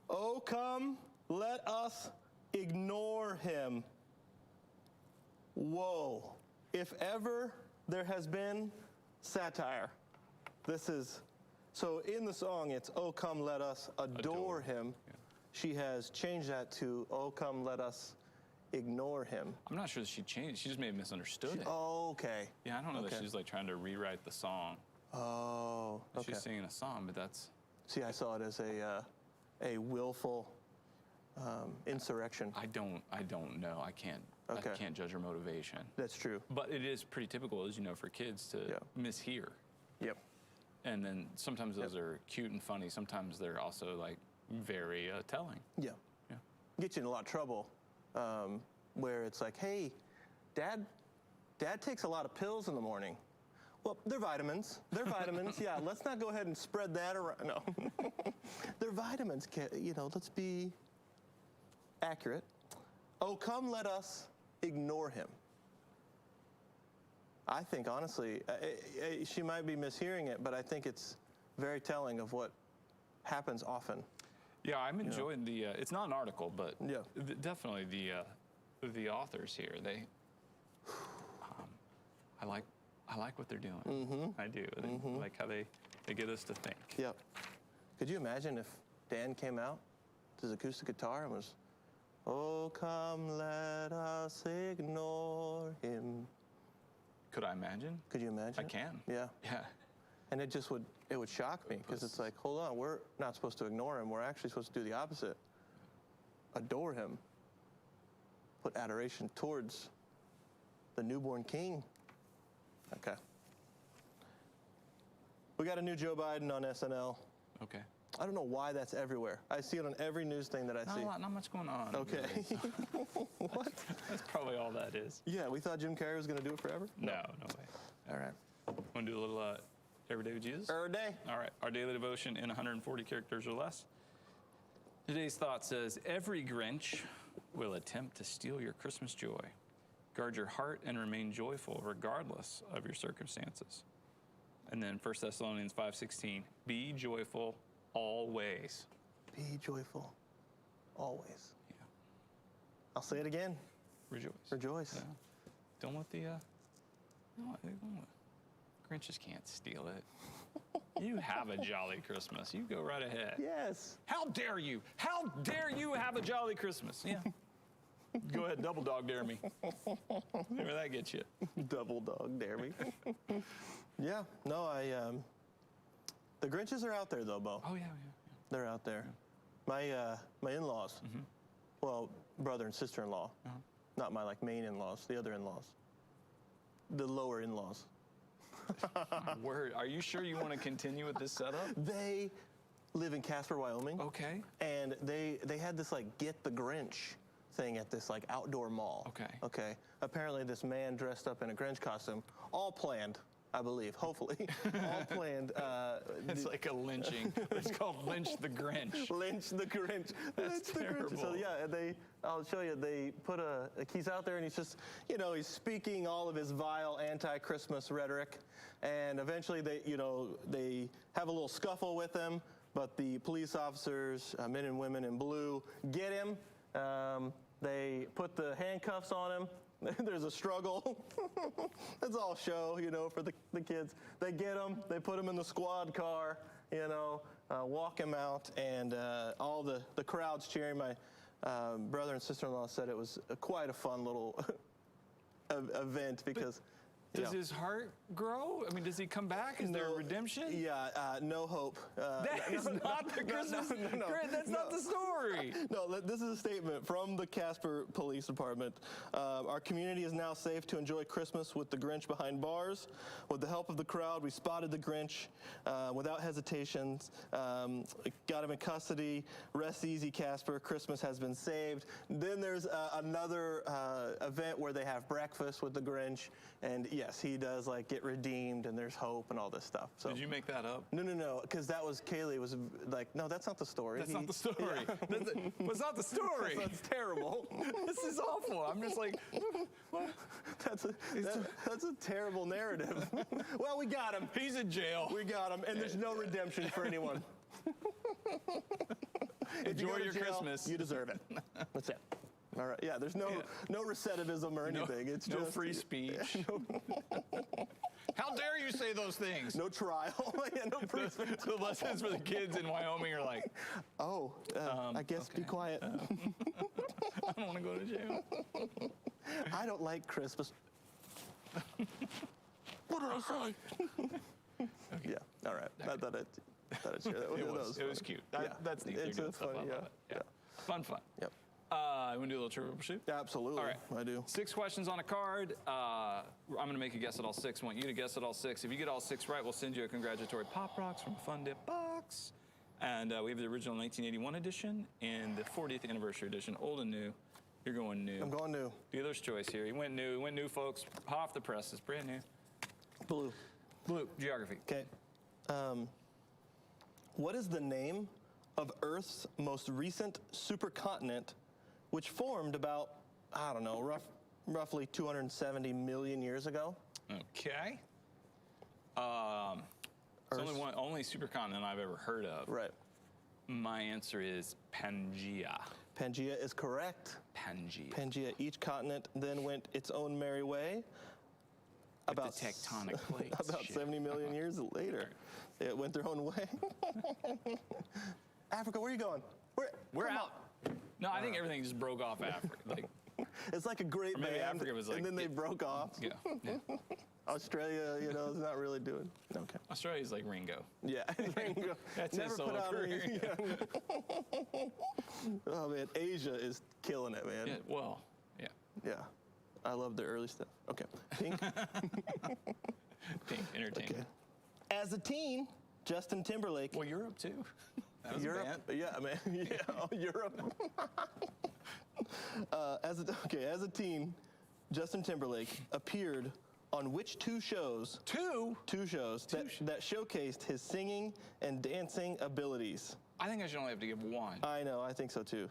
Oh, come, let us ignore him. Whoa. If ever there has been satire, this is, so in the song it's, oh come let us adore him. Yeah. She has changed that to, oh come let us ignore him. I'm not sure that she changed. She just may have misunderstood it. Oh, okay. Yeah, I don't know that she's like trying to rewrite the song. Oh, okay. She's singing a song, but that's... See, I saw it as a willful insurrection. I don't know. I can't judge her motivation. That's true. But it is pretty typical, as you know, for kids to mishear. Yep. And then sometimes those are cute and funny. Sometimes they're also like very telling. Yeah. Yeah. Get you in a lot of trouble where it's like, hey, Dad takes a lot of pills in the morning. Well, they're vitamins. They're vitamins. Yeah, let's not go ahead and spread that around. No. They're vitamins. You know, let's be accurate. Oh, come let us ignore him. I think, honestly, she might be mishearing it, but I think it's very telling of what happens often. Yeah, I'm enjoying the, it's not an article, but definitely the authors here, they, I like what they're doing. Mm-hmm. I do. I like how they get us to think. Yep. Could you imagine if Dan came out to his acoustic guitar and was, oh, come let us ignore him. Could I imagine? Could you imagine? I can. Yeah. Yeah. And it would shock me because it's like, hold on, we're not supposed to ignore him. We're actually supposed to do the opposite. Adore him. Put adoration towards the newborn king. Okay. We got a new Joe Biden on SNL. Okay. I don't know why that's everywhere. I see it on every news thing that I see. Not much going on. Okay. Really, so. What? That's probably all that is. Yeah, we thought Jim Carrey was going to do it forever? No way. All right. Want to do a little Everyday with Jesus? Every day. All right. Our daily devotion in 140 characters or less. Today's thought says, every Grinch will attempt to steal your Christmas joy. Guard your heart and remain joyful regardless of your circumstances. And then 1 Thessalonians 5:16, be joyful always. Be joyful always. Yeah. I'll say it again. Rejoice. Rejoice. Yeah. Don't let the Grinches can't steal it. You have a jolly Christmas. You go right ahead. Yes. How dare you? How dare you have a jolly Christmas? Yeah. Go ahead, double dog dare me. Where that gets you? Double dog dare me. Yeah. No, the Grinches are out there though, Bo. Oh yeah. They're out there. Yeah. My in-laws. Mm-hmm. Well, brother and sister-in-law. Uh-huh. Not my main in-laws. The other in-laws. The lower in-laws. Word. Are you sure you want to continue with this setup? They live in Casper, Wyoming. Okay. And they had this Get the Grinch thing at this outdoor mall. Okay. Okay. Apparently this man dressed up in a Grinch costume, all planned, I believe, hopefully, all planned. It's like a lynching. It's called Lynch the Grinch. Lynch the Grinch. That's terrible. The Grinch. So yeah, I'll show you, they put he's out there and he's just, he's speaking all of his vile anti-Christmas rhetoric. And eventually they have a little scuffle with him, but the police officers, men and women in blue, get him. They put the handcuffs on him. There's a struggle. That's all show, for the kids. They get him. They put him in the squad car, walk him out, and all the crowd's cheering. My brother and sister-in-law said it was quite a fun little event because... Does his heart grow? I mean, does he come back? Is there a redemption? Yeah, no hope. That is not the Christmas. No. That's not the story. No, this is a statement from the Casper Police Department. Our community is now safe to enjoy Christmas with the Grinch behind bars. With the help of the crowd, we spotted the Grinch without hesitation. Got him in custody. Rest easy, Casper. Christmas has been saved. Then there's another event where they have breakfast with the Grinch. And yes, he does get redeemed and there's hope and all this stuff. So did you make that up? No, because that was Kaylee was no, that's not the story. That's not the story. Yeah. That's not the story. That's terrible. This is awful. I'm just what? That's a terrible narrative. Well, we got him. He's in jail. We got him, and there's no redemption for anyone. Enjoy your Christmas. You deserve it. That's it. All right. Yeah, there's no recidivism or anything. It's no just free speech. How dare you say those things? no trial. Yeah, no free speech. The lessons for the kids in Wyoming are like, I guess okay. be quiet. I don't want to go to jail. I don't like Christmas. What did I say? Okay. Yeah. All right. Okay. I thought I'd share that with you. It was cute. That's neat. It's You're doing funny. stuff. I love it. Fun. Yep. You want to do a little trivial pursuit? Absolutely. All right. I do. 6 questions on a card. I'm going to make a guess at all 6. I want you to guess at all 6. If you get all 6 right, we'll send you a congratulatory Pop Rocks from Fun Dip Box. And we have the original 1981 edition and the 40th anniversary edition, old and new. You're going new. I'm going new. Dealer's choice here. You went new. You went new, folks. Hot off the press. It's brand new. Blue. Blue. Geography. Okay. What is the name of Earth's most recent supercontinent, which formed about, I don't know, roughly 270 million years ago? Okay. It's only supercontinent I've ever heard of. Right. My answer is Pangea. Pangea is correct. Pangea. Pangea. Each continent then went its own merry way. With the tectonic plates. About 70 million years later, it went their own way. Africa, where are you going? We're out. No, I think everything just broke off Africa. Like, it's like a great or maybe band, Africa was like, and then they broke off. Yeah. Australia, is not really doing. Okay. Australia's like Ringo. Yeah. Ringo. That's Never his solo put out career. any. Oh man, Asia is killing it, man. Yeah, well, yeah. Yeah. I love their early stuff. Okay. Pink. Pink, entertainment. Okay. As a teen, Justin Timberlake. Well, Europe too. That was Europe. a band. Yeah, man. Yeah, Europe. As a teen, Justin Timberlake appeared on which 2 shows? Two shows that showcased his singing and dancing abilities. I think I should only have to give 1. I know, I think so too.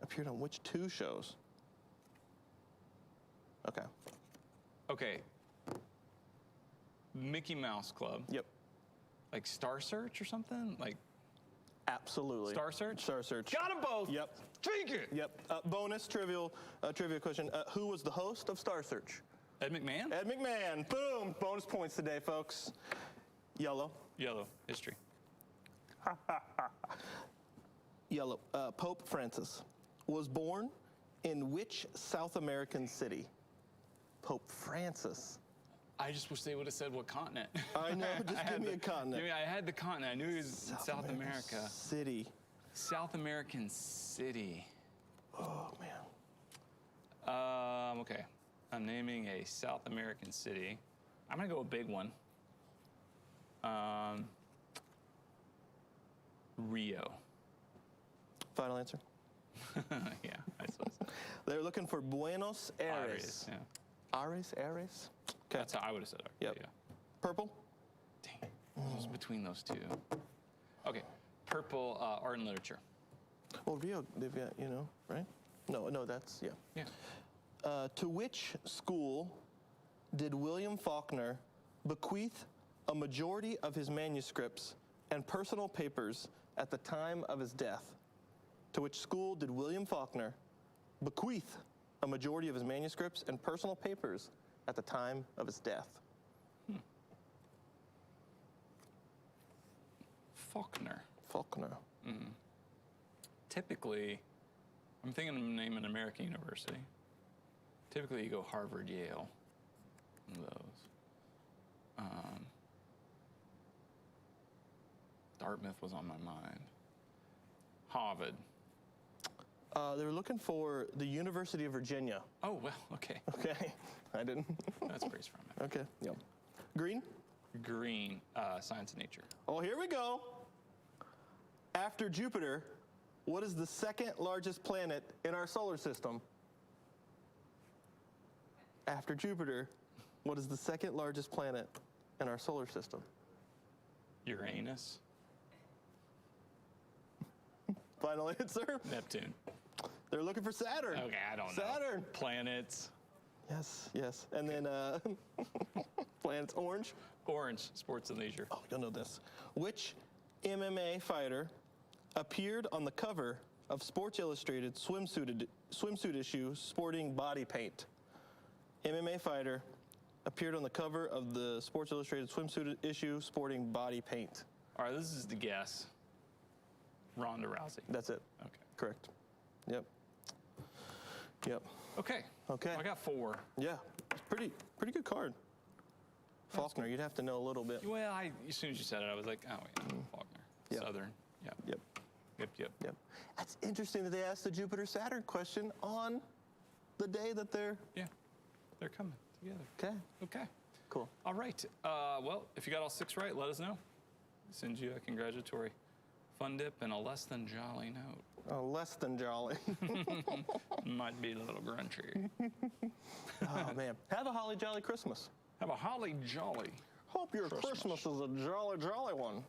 Appeared on which 2 shows? Okay. Okay. Mickey Mouse Club. Yep. Like Star Search or something? Like Absolutely. Star Search? Star Search. Got them both. Yep. Take it. Yep. Bonus trivia question. Who was the host of Star Search? Ed McMahon? Ed McMahon. Boom. Bonus points today, folks. Yellow. Yellow. History. Yellow. Pope Francis was born in which South American city? Pope Francis. I just wish they would have said what continent. I know. Just give me a continent. I had the continent. I knew he was in South America. City. South American city. Oh, man. Okay. I'm naming a South American city. I'm going to go a big one. Rio. Final answer? Yeah, I suppose so. They're looking for Buenos Aires. Yeah. Aires? Okay. That's how I would have said it. Yep. Yeah. Purple? Dang it. It was between those 2. Okay. Purple, art and literature. Well, Rio, they've got, right? No, that's, yeah. Yeah. To which school did William Faulkner bequeath a majority of his manuscripts and personal papers at the time of his death? To which school did William Faulkner bequeath a majority of his manuscripts and personal papers at the time of his death? Faulkner. Mm-hmm. Typically, I'm thinking of name an American university. Typically, you go Harvard, Yale, one of those. Dartmouth was on my mind. Harvard. They were looking for the University of Virginia. Oh, well, okay. Okay, I didn't. That's where he's from. Okay, yep. Green? Green, science and nature. Oh, here we go. After Jupiter, what is the 2nd largest planet in our solar system? After Jupiter, what is the 2nd largest planet in our solar system? Uranus. Final answer? Neptune. They're looking for Saturn. Okay, I don't know. Saturn. Planets. Yes. And then planets. Orange? Orange, sports and leisure. Oh, you'll know this. Which MMA fighter appeared on the cover of Sports Illustrated swimsuit issue sporting body paint. MMA fighter appeared on the cover of the Sports Illustrated swimsuit issue sporting body paint. All right, this is the guess. Ronda Rousey. That's it. Okay. Correct. Yep. Yep. Okay. Okay. I got 4. Yeah. It's pretty good card. Faulkner, you'd have to know a little bit. Well, as soon as you said it, I was like, oh, wait, Faulkner. Yep. Southern. Yep. Yep. Yep. That's interesting that they asked the Jupiter-Saturn question on the day that they're... Yeah. They're coming together. Okay. Okay. Cool. All right. Well, if you got all 6 right, let us know. Send you a congratulatory fun dip and a less than jolly note. Less than jolly. Might be a little grunchy. Oh, man. Have a holly jolly Christmas. Have a holly jolly. Hope your Christmas is a jolly, jolly one.